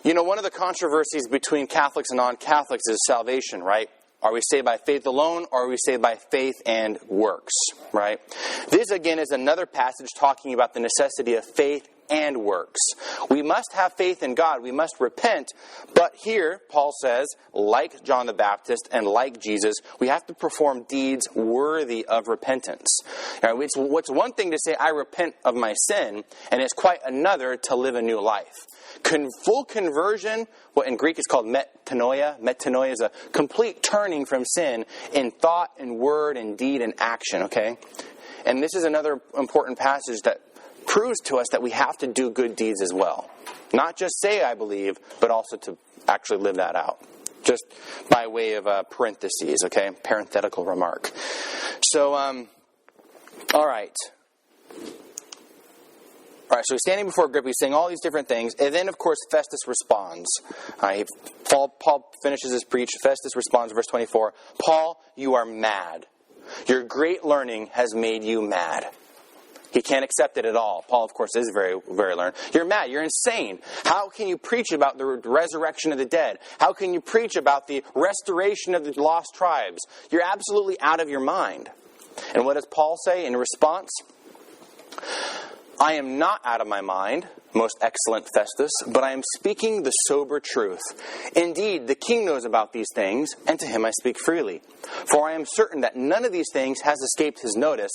You know, one of the controversies between Catholics and non-Catholics is salvation, right? Are we saved by faith alone, or are we saved by faith and works, right? This, again, is another passage talking about the necessity of faith and works. We must have faith in God. We must repent. But here, Paul says, like John the Baptist and like Jesus, we have to perform deeds worthy of repentance. Now, it's one thing to say, I repent of my sin, and it's quite another to live a new life. Full conversion, what in Greek is called metanoia. Metanoia is a complete turning from sin in thought and word and deed and action, okay? And this is another important passage that proves to us that we have to do good deeds as well. Not just say, I believe, but also to actually live that out. Just by way of parentheses, okay? Parenthetical remark. So, all right. All right, so he's standing before Agrippa, he's saying all these different things, and then, of course, Festus responds. Paul finishes his preach. Festus responds, verse 24, Paul, you are mad. Your great learning has made you mad. He can't accept it at all. Paul, of course, is very, very learned. You're mad. You're insane. How can you preach about the resurrection of the dead? How can you preach about the restoration of the lost tribes? You're absolutely out of your mind. And what does Paul say in response? I am not out of my mind, most excellent Festus, but I am speaking the sober truth. Indeed, the king knows about these things, and to him I speak freely. For I am certain that none of these things has escaped his notice.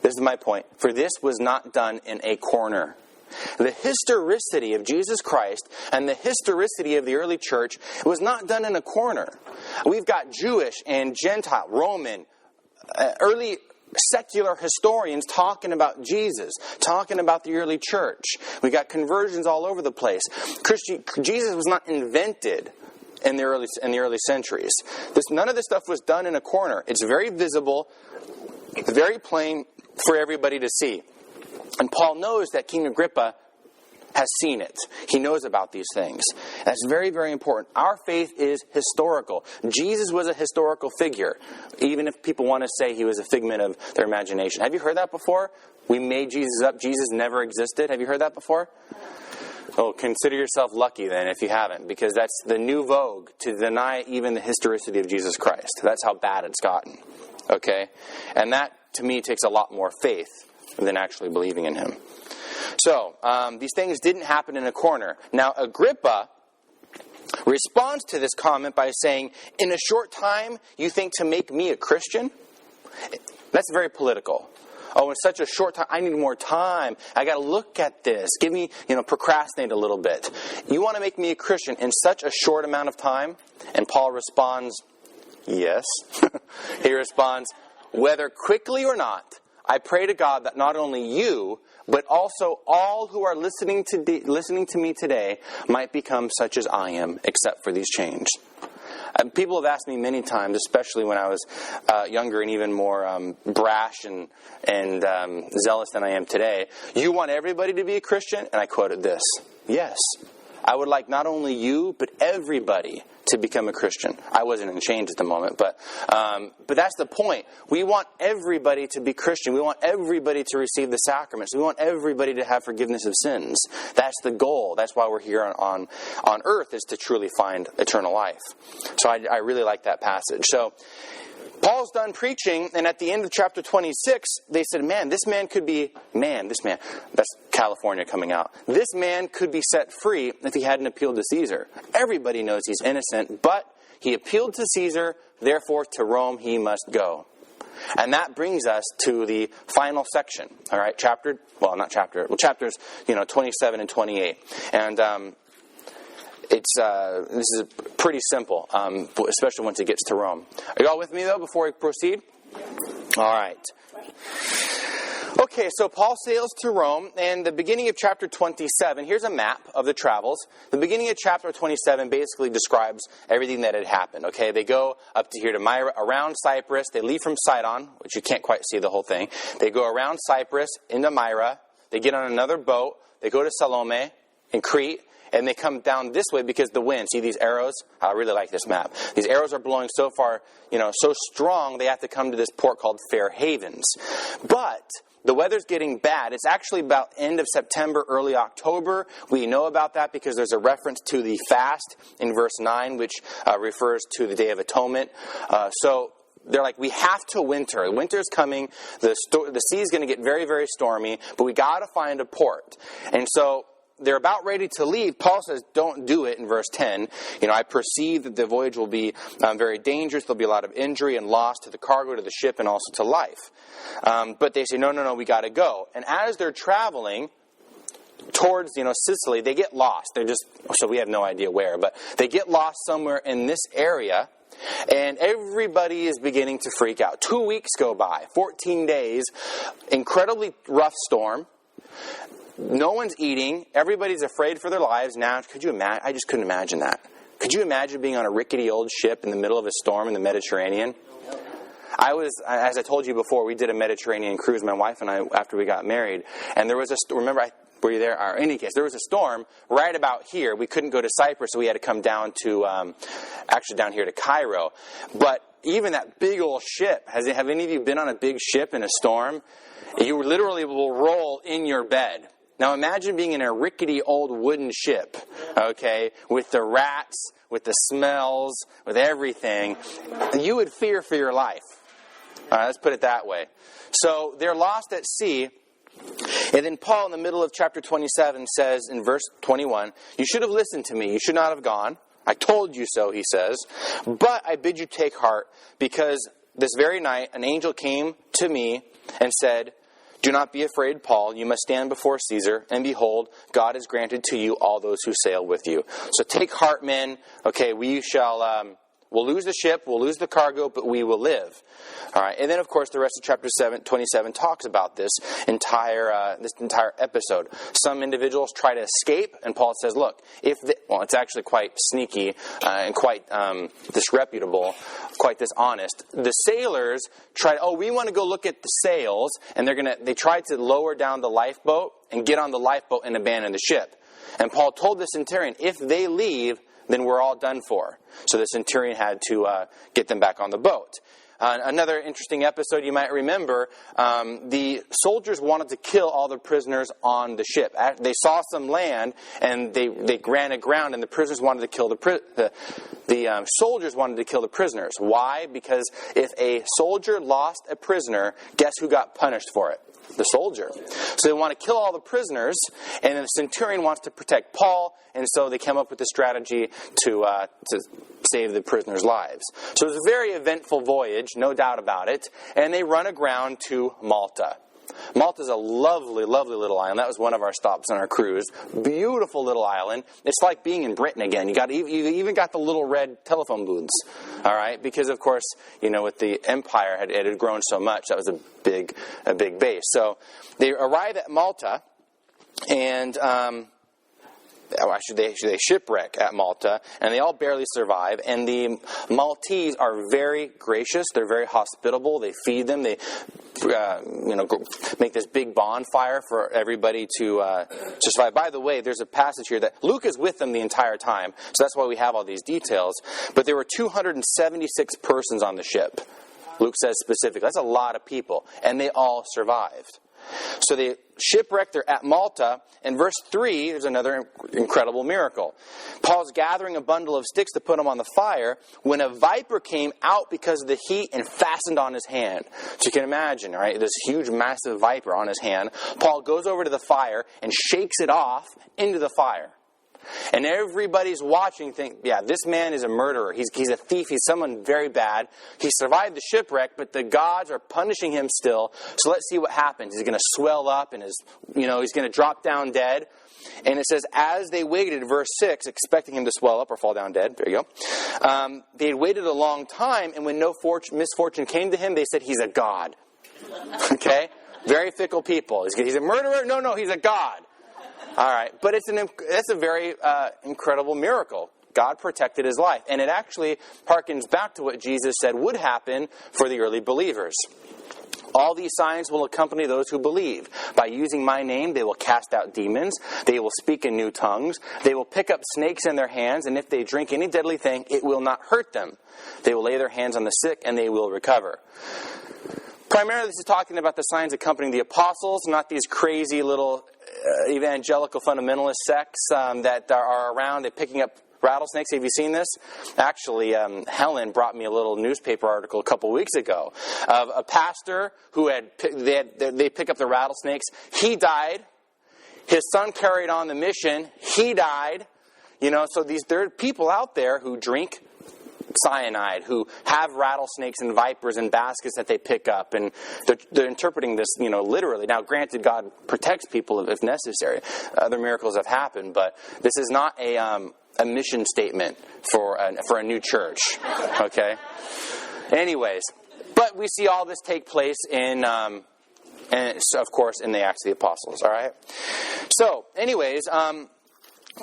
This is my point. For this was not done in a corner. The historicity of Jesus Christ and the historicity of the early church was not done in a corner. We've got Jewish and Gentile, Roman, early secular historians talking about Jesus, talking about the early church. We got conversions all over the place. Jesus was not invented in the early centuries. None of this stuff was done in a corner. It's very visible. It's very plain for everybody to see. And Paul knows that King Agrippa has seen it. He knows about these things. That's very, very important. Our faith is historical. Jesus was a historical figure, even if people want to say he was a figment of their imagination. Have you heard that before? We made Jesus up. Jesus never existed. Have you heard that before? Oh, consider yourself lucky then if you haven't, because that's the new vogue, to deny even the historicity of Jesus Christ. That's how bad it's gotten. Okay? And that, to me, takes a lot more faith than actually believing in him. So, these things didn't happen in a corner. Now, Agrippa responds to this comment by saying, in a short time, you think to make me a Christian? That's very political. Oh, in such a short time, I need more time. I got to look at this. Give me, procrastinate a little bit. You want to make me a Christian in such a short amount of time? And Paul responds, yes. He responds, whether quickly or not, I pray to God that not only you, but also all who are listening to me today might become such as I am, except for these chains. People have asked me many times, especially when I was younger and even more brash and zealous than I am today, you want everybody to be a Christian? And I quoted this, yes. I would like not only you, but everybody to become a Christian. I wasn't in chains at the moment, but that's the point. We want everybody to be Christian. We want everybody to receive the sacraments. We want everybody to have forgiveness of sins. That's the goal. That's why we're here on earth, is to truly find eternal life. So I really like that passage. So Paul's done preaching, and at the end of chapter 26, they said, this man, that's California coming out. This man could be set free if he hadn't appealed to Caesar. Everybody knows he's innocent, but he appealed to Caesar, therefore to Rome he must go. And that brings us to the final section. All right, chapters, 27 and 28. And this is pretty simple, especially once it gets to Rome. Are you all with me, though, before we proceed? All right. Okay, so Paul sails to Rome, and the beginning of chapter 27, here's a map of the travels. The beginning of chapter 27 basically describes everything that had happened, okay? They go up to here to Myra, around Cyprus. They leave from Sidon, which you can't quite see the whole thing. They go around Cyprus into Myra. They get on another boat. They go to Salome in Crete, and they come down this way because the wind. See these arrows? I really like this map. These arrows are blowing so far, so strong, they have to come to this port called Fair Havens. But the weather's getting bad. It's actually about end of September, early October. We know about that because there's a reference to the fast in verse 9, which refers to the Day of Atonement. So they're like, we have to winter. Winter's coming. The sea's going to get very, very stormy, but we got to find a port. And so they're about ready to leave. Paul says, don't do it in verse 10. I perceive that the voyage will be very dangerous. There'll be a lot of injury and loss to the cargo, to the ship, and also to life. But they say, no, we got to go. And as they're traveling towards, Sicily, they get lost. So we have no idea where, but they get lost somewhere in this area. And everybody is beginning to freak out. 2 weeks go by, 14 days, incredibly rough storm. No one's eating. Everybody's afraid for their lives. Now, could you imagine? I just couldn't imagine that. Could you imagine being on a rickety old ship in the middle of a storm in the Mediterranean? As I told you before, we did a Mediterranean cruise, my wife and I, after we got married. And there was were you there? Or in any case, there was a storm right about here. We couldn't go to Cyprus, so we had to come down to, down here to Cairo. But even that big old ship, have any of you been on a big ship in a storm? You literally will roll in your bed. Now imagine being in a rickety old wooden ship, okay, with the rats, with the smells, with everything. You would fear for your life. All right, let's put it that way. So they're lost at sea. And then Paul, in the middle of chapter 27, says in verse 21, you should have listened to me. You should not have gone. I told you so, he says. But I bid you take heart, because this very night an angel came to me and said, do not be afraid, Paul. You must stand before Caesar, and behold, God has granted to you all those who sail with you. So take heart, men. Okay, we'll lose the ship, we'll lose the cargo, but we will live. All right, and then of course the rest of chapter 27 talks about this entire episode. Some individuals try to escape, and Paul says, "Look, it's actually quite sneaky and quite disreputable, quite dishonest. The sailors we want to go look at the sails, and they tried to lower down the lifeboat and get on the lifeboat and abandon the ship. And Paul told the centurion, if they leave, then we're all done for. So the centurion had to get them back on the boat. Another interesting episode you might remember, the soldiers wanted to kill all the prisoners on the ship. They saw some land, and they ran aground, and the prisoners wanted to kill the soldiers wanted to kill the prisoners. Why? Because if a soldier lost a prisoner, guess who got punished for it? The soldier. So they want to kill all the prisoners, and the centurion wants to protect Paul, and so they came up with the strategy to save the prisoners' lives. So it was a very eventful voyage, no doubt about it, and they run aground to Malta. Malta's a lovely, lovely little island. That was one of our stops on our cruise. Beautiful little island. It's like being in Britain again. You even got the little red telephone booths. All right, because of course, with the empire it had grown so much, that was a big base. So they arrive at Malta, and they shipwreck at Malta, and they all barely survive. And the Maltese are very gracious. They're very hospitable. They feed them. They make this big bonfire for everybody to survive. By the way, there's a passage here that Luke is with them the entire time, so that's why we have all these details. But there were 276 persons on the ship. Luke says specifically. That's a lot of people, and they all survived. So they shipwrecked. They're at Malta. In verse 3, there's another incredible miracle. Paul's gathering a bundle of sticks to put them on the fire when a viper came out because of the heat and fastened on his hand. So you can imagine, right? This huge, massive viper on his hand. Paul goes over to the fire and shakes it off into the fire. And everybody's watching, think, yeah, this man is a murderer. He's a thief. He's someone very bad. He survived the shipwreck, but the gods are punishing him still. So let's see what happens. He's going to swell up and he's going to drop down dead. And it says, as they waited, verse 6, expecting him to swell up or fall down dead. There you go. They had waited a long time, and when no misfortune came to him, they said, he's a god. Okay? Very fickle people. He's a murderer? No, he's a god. All right. But that's a very incredible miracle. God protected his life. And it actually harkens back to what Jesus said would happen for the early believers. All these signs will accompany those who believe. By using my name, they will cast out demons. They will speak in new tongues. They will pick up snakes in their hands, and if they drink any deadly thing, it will not hurt them. They will lay their hands on the sick, and they will recover. Primarily, this is talking about the signs accompanying the apostles, not these crazy little evangelical fundamentalist sects that are around and picking up rattlesnakes. Have you seen this? Actually, Helen brought me a little newspaper article a couple weeks ago of a pastor who they pick up the rattlesnakes. He died. His son carried on the mission. He died. So there are people out there who drink cyanide, who have rattlesnakes and vipers in baskets that they pick up, and they're interpreting this, literally. Now, granted, God protects people if necessary. Other miracles have happened, but this is not a mission statement for a new church. Okay. Anyways, but we see all this take place in, and of course, in the Acts of the Apostles. All right. So, anyways,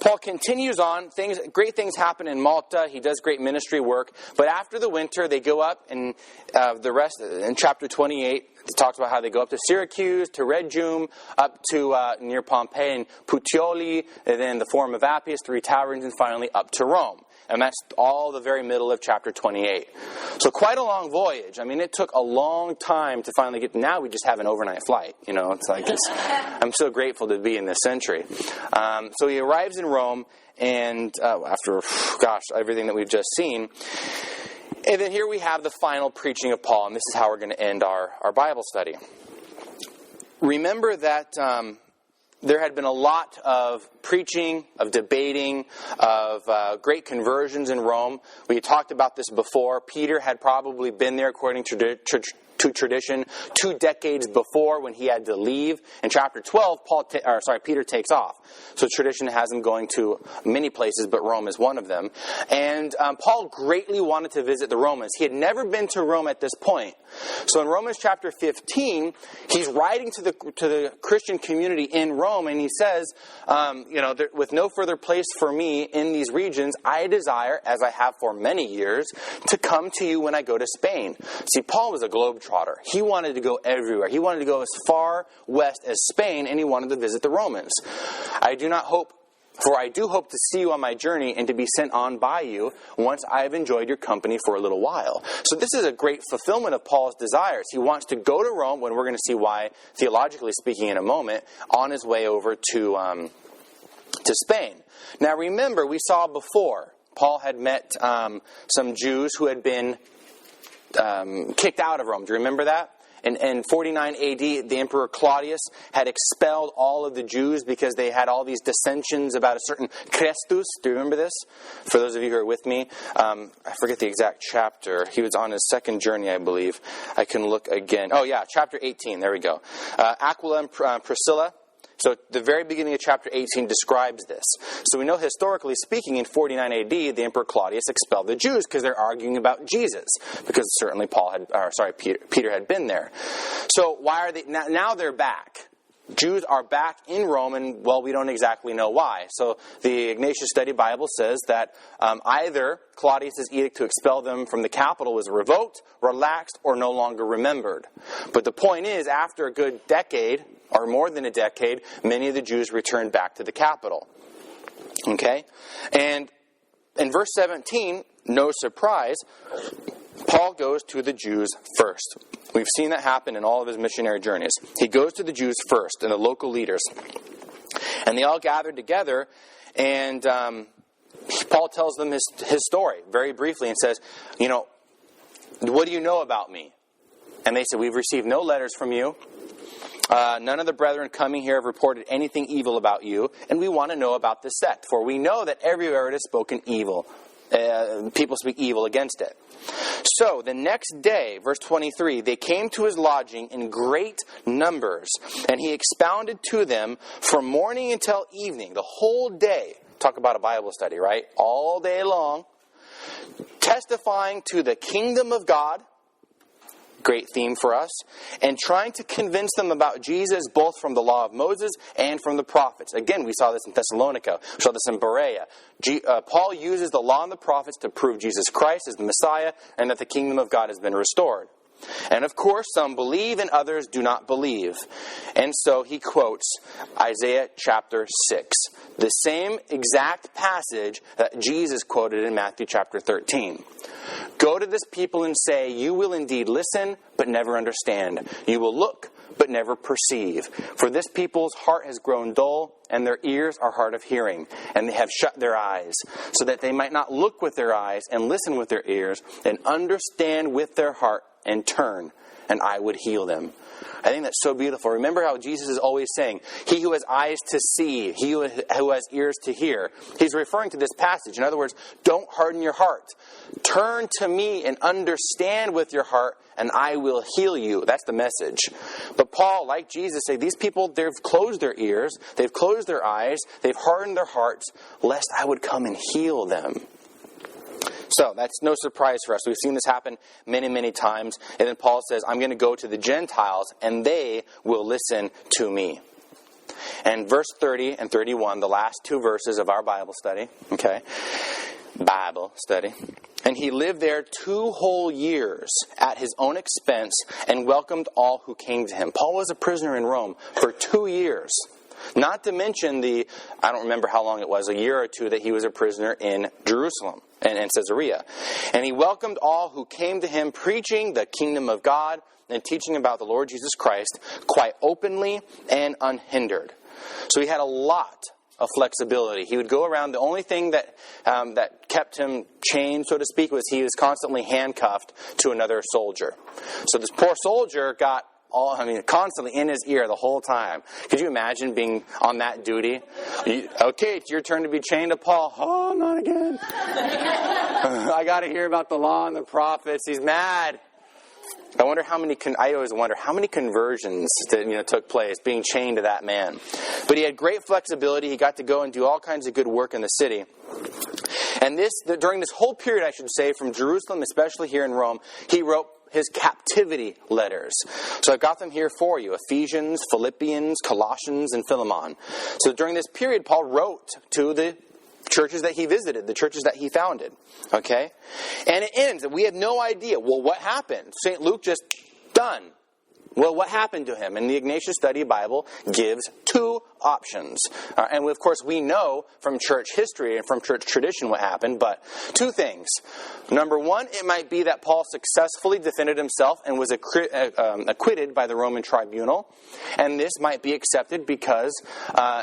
Paul continues on. Great things happen in Malta. He does great ministry work. But after the winter, they go up, and the rest in chapter 28 it talks about how they go up to Syracuse, to Rhegium, up to near Pompeii and Puteoli, and then the Forum of Appius, 3 taverns, and finally up to Rome. And that's all the very middle of chapter 28. So quite a long voyage. I mean, it took a long time to finally get. Now we just have an overnight flight. It's like I'm so grateful to be in this century. So he arrives in Rome, and after, everything that we've just seen. And then here we have the final preaching of Paul, and this is how we're going to end our Bible study. Remember that there had been a lot of preaching, of debating, of great conversions in Rome. We had talked about this before. Peter had probably been there, according to tradition, 2 decades before when he had to leave. In chapter 12, Peter takes off. So tradition has him going to many places, but Rome is one of them. And Paul greatly wanted to visit the Romans. He had never been to Rome at this point. So in Romans chapter 15, he's writing to the Christian community in Rome, and he says, with no further place for me in these regions, I desire, as I have for many years, to come to you when I go to Spain. See, Paul was a globetrotter. He wanted to go everywhere. He wanted to go as far west as Spain, and he wanted to visit the Romans. I do hope to see you on my journey and to be sent on by you once I have enjoyed your company for a little while. So this is a great fulfillment of Paul's desires. He wants to go to Rome, when we're going to see why, theologically speaking, in a moment, on his way over to Spain. Now remember, we saw before, Paul had met some Jews who had been kicked out of Rome. Do you remember that? In 49 AD, the Emperor Claudius had expelled all of the Jews because they had all these dissensions about a certain Christus. Do you remember this? For those of you who are with me, I forget the exact chapter. He was on his second journey, I believe. I can look again. Oh yeah, chapter 18. There we go. Aquila and Priscilla. So the very beginning of chapter 18 describes this. So we know, historically speaking, in 49 AD, the Emperor Claudius expelled the Jews because they're arguing about Jesus. Because certainly Peter had been there. So why are they now? They're back. Jews are back in Rome, and we don't exactly know why. So the Ignatius Study Bible says that either Claudius' edict to expel them from the capital was revoked, relaxed, or no longer remembered. But the point is, after a good decade, or more than a decade, many of the Jews returned back to the capital. Okay? And in verse 17, no surprise, Paul goes to the Jews first. We've seen that happen in all of his missionary journeys. He goes to the Jews first, and the local leaders. And they all gathered together, and Paul tells them his story very briefly and says, what do you know about me? And they said, we've received no letters from you. None of the brethren coming here have reported anything evil about you, and we want to know about this sect, for we know that everywhere it is spoken evil. People speak evil against it. So, the next day, verse 23, they came to his lodging in great numbers, and he expounded to them from morning until evening, the whole day. Talk about a Bible study, right? All day long, testifying to the kingdom of God. Great theme for us, and trying to convince them about Jesus both from the law of Moses and from the prophets. Again, we saw this in Thessalonica. We saw this in Berea. Paul uses the law and the prophets to prove Jesus Christ is the Messiah and that the kingdom of God has been restored. And of course, some believe and others do not believe. And so he quotes Isaiah chapter 6, the same exact passage that Jesus quoted in Matthew chapter 13. Go to this people and say, you will indeed listen, but never understand. You will look, but never perceive. For this people's heart has grown dull, and their ears are hard of hearing, and they have shut their eyes, so that they might not look with their eyes and listen with their ears, and understand with their heart and turn, and I would heal them. I think that's so beautiful. Remember how Jesus is always saying, he who has eyes to see, he who has ears to hear. He's referring to this passage. In other words, don't harden your heart. Turn to me and understand with your heart, and I will heal you. That's the message. But Paul, like Jesus, say these people, they've closed their ears, they've closed their eyes, they've hardened their hearts, lest I would come and heal them. So, that's no surprise for us. We've seen this happen many, many times. And then Paul says, I'm going to go to the Gentiles, and they will listen to me. And verse 30 and 31, the last two verses of our Bible study, okay? Bible study. And he lived there 2 whole years at his own expense and welcomed all who came to him. Paul was a prisoner in Rome for 2 years. Not to mention I don't remember how long it was, a year or two that he was a prisoner in Jerusalem and in Caesarea. And he welcomed all who came to him, preaching the kingdom of God and teaching about the Lord Jesus Christ quite openly and unhindered. So he had a lot of flexibility. He would go around. The only thing that kept him chained, so to speak, was he was constantly handcuffed to another soldier. So this poor soldier got constantly in his ear the whole time. Could you imagine being on that duty? Okay, it's your turn to be chained to Paul. Oh, not again. I got to hear about the law and the prophets. He's mad. I always wonder how many conversions took place being chained to that man. But he had great flexibility. He got to go and do all kinds of good work in the city. And during this whole period, I should say, from Jerusalem, especially here in Rome, he wrote his captivity letters. So I've got them here for you. Ephesians, Philippians, Colossians, and Philemon. So during this period, Paul wrote to the churches that he visited, the churches that he founded. Okay? And it ends, and we have no idea. Well, what happened? St. Luke just done. Well, what happened to him? And the Ignatius Study Bible gives 2 options. And of course, we know from church history and from church tradition what happened, but 2 things. Number 1, it might be that Paul successfully defended himself and was acquitted by the Roman tribunal. And this might be accepted because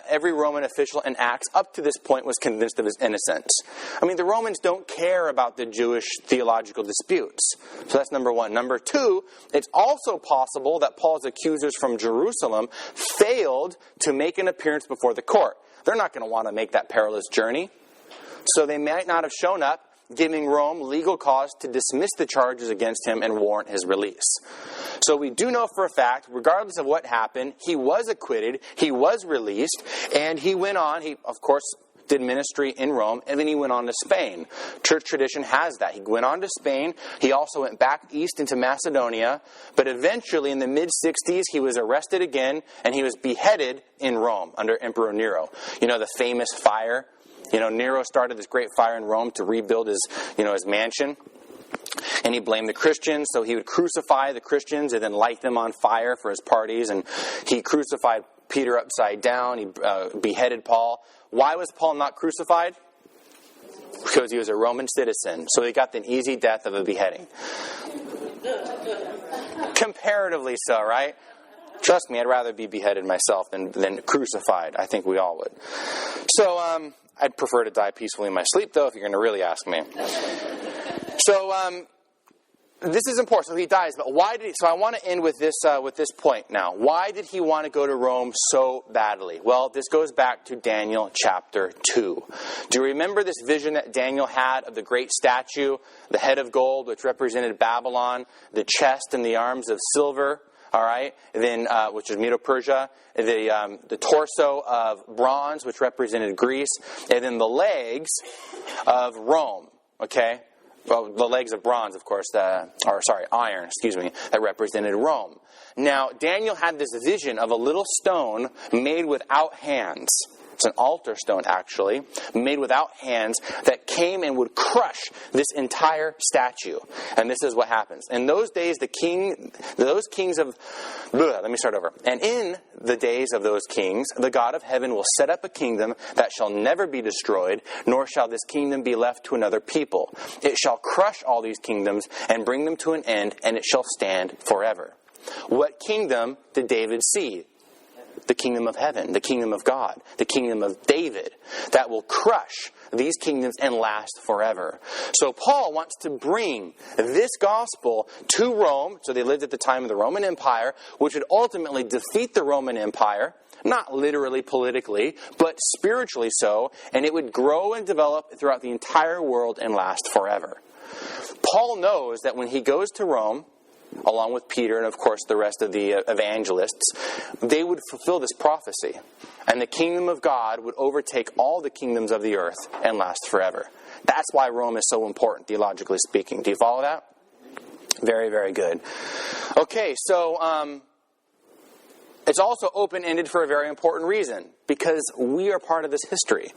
every Roman official in Acts up to this point was convinced of his innocence. The Romans don't care about the Jewish theological disputes. So that's number 1. Number 2, it's also possible that Paul's accusers from Jerusalem failed to make an appearance before the court. They're not going to want to make that perilous journey. So they might not have shown up, giving Rome legal cause to dismiss the charges against him and warrant his release. So we do know for a fact, regardless of what happened, he was acquitted, he was released, and he went on. He, of course, did ministry in Rome, and then he went on to Spain. Church tradition has that. He went on to Spain. He also went back east into Macedonia, but eventually in the mid-60s, he was arrested again, and he was beheaded in Rome under Emperor Nero. The famous fire. Nero started this great fire in Rome to rebuild his mansion. And he blamed the Christians, so he would crucify the Christians and then light them on fire for his parties. And he crucified Peter upside down. He beheaded Paul. Why was Paul not crucified? Because he was a Roman citizen. So he got the easy death of a beheading. Comparatively so, right? Trust me, I'd rather be beheaded myself than crucified. I think we all would. So I'd prefer to die peacefully in my sleep, though, if you're going to really ask me. So this is important. So he dies, but why did he? So I want to end with this point now. Why did he want to go to Rome so badly? Well, this goes back to Daniel chapter 2. Do you remember this vision that Daniel had of the great statue, the head of gold, which represented Babylon, the chest and the arms of silver? All right, then which is Medo-Persia, the torso of bronze, which represented Greece, and then the legs of Rome. Okay. Well, the legs of bronze, of course, iron, that represented Rome. Now, Daniel had this vision of a little stone made without hands. It's an altar stone, actually, made without hands that came and would crush this entire statue. And this is what happens. In those days, And in the days of those kings, the God of heaven will set up a kingdom that shall never be destroyed, nor shall this kingdom be left to another people. It shall crush all these kingdoms and bring them to an end, and it shall stand forever. What kingdom did David see? The kingdom of heaven, the kingdom of God, the kingdom of David, that will crush these kingdoms and last forever. So Paul wants to bring this gospel to Rome. So they lived at the time of the Roman Empire, which would ultimately defeat the Roman Empire, not literally politically, but spiritually so, and it would grow and develop throughout the entire world and last forever. Paul knows that when he goes to Rome, along with Peter and, of course, the rest of the evangelists, they would fulfill this prophecy. And the kingdom of God would overtake all the kingdoms of the earth and last forever. That's why Rome is so important, theologically speaking. Do you follow that? Very, very good. Okay, so it's also open-ended for a very important reason, because we are part of this history.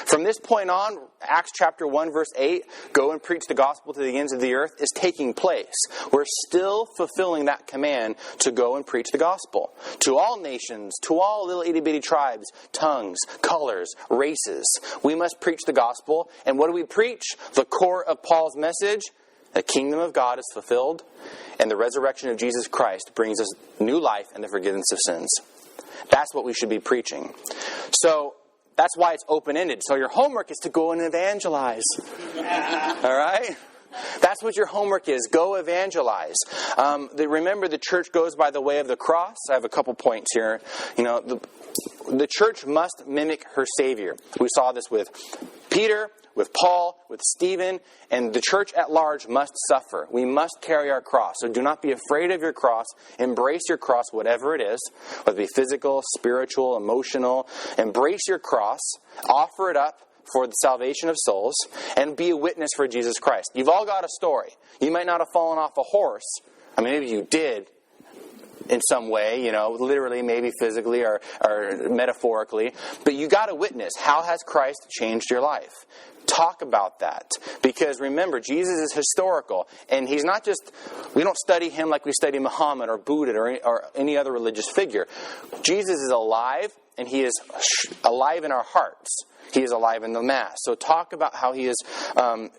From this point on, Acts chapter 1, verse 8, go and preach the gospel to the ends of the earth, is taking place. We're still fulfilling that command to go and preach the gospel to all nations, to all little itty-bitty tribes, tongues, colors, races. We must preach the gospel. And what do we preach? The core of Paul's message: the kingdom of God is fulfilled, and the resurrection of Jesus Christ brings us new life and the forgiveness of sins. That's what we should be preaching. So, that's why it's open-ended. So your homework is to go and evangelize. All right? That's what your homework is. Go evangelize. Remember, the church goes by the way of the cross. I have a couple points here. The church must mimic her Savior. We saw this with Peter, with Paul, with Stephen, and the church at large must suffer. We must carry our cross. So do not be afraid of your cross. Embrace your cross, whatever it is, whether it be physical, spiritual, emotional. Embrace your cross. Offer it up for the salvation of souls, and be a witness for Jesus Christ. You've all got a story. You might not have fallen off a horse. I mean, maybe you did in some way, literally, maybe physically or metaphorically. But you got a witness. How has Christ changed your life? Talk about that. Because remember, Jesus is historical. And he's not just, we don't study him like we study Muhammad or Buddha or any other religious figure. Jesus is alive, and he is alive in our hearts. He is alive in the Mass. So talk about how he has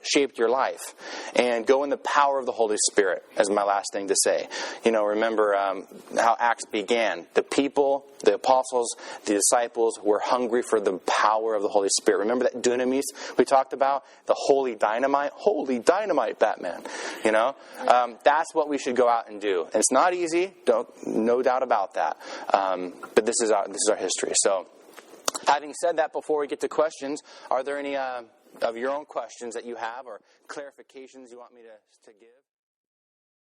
shaped your life. And go in the power of the Holy Spirit, as my last thing to say. Remember how Acts began. The people, the apostles, the disciples were hungry for the power of the Holy Spirit. Remember that dunamis we talked about? The holy dynamite? Holy dynamite, Batman. That's what we should go out and do. And it's not easy, no doubt about that. But this is our history. So, having said that, before we get to questions, are there any of your own questions that you have or clarifications you want me to give?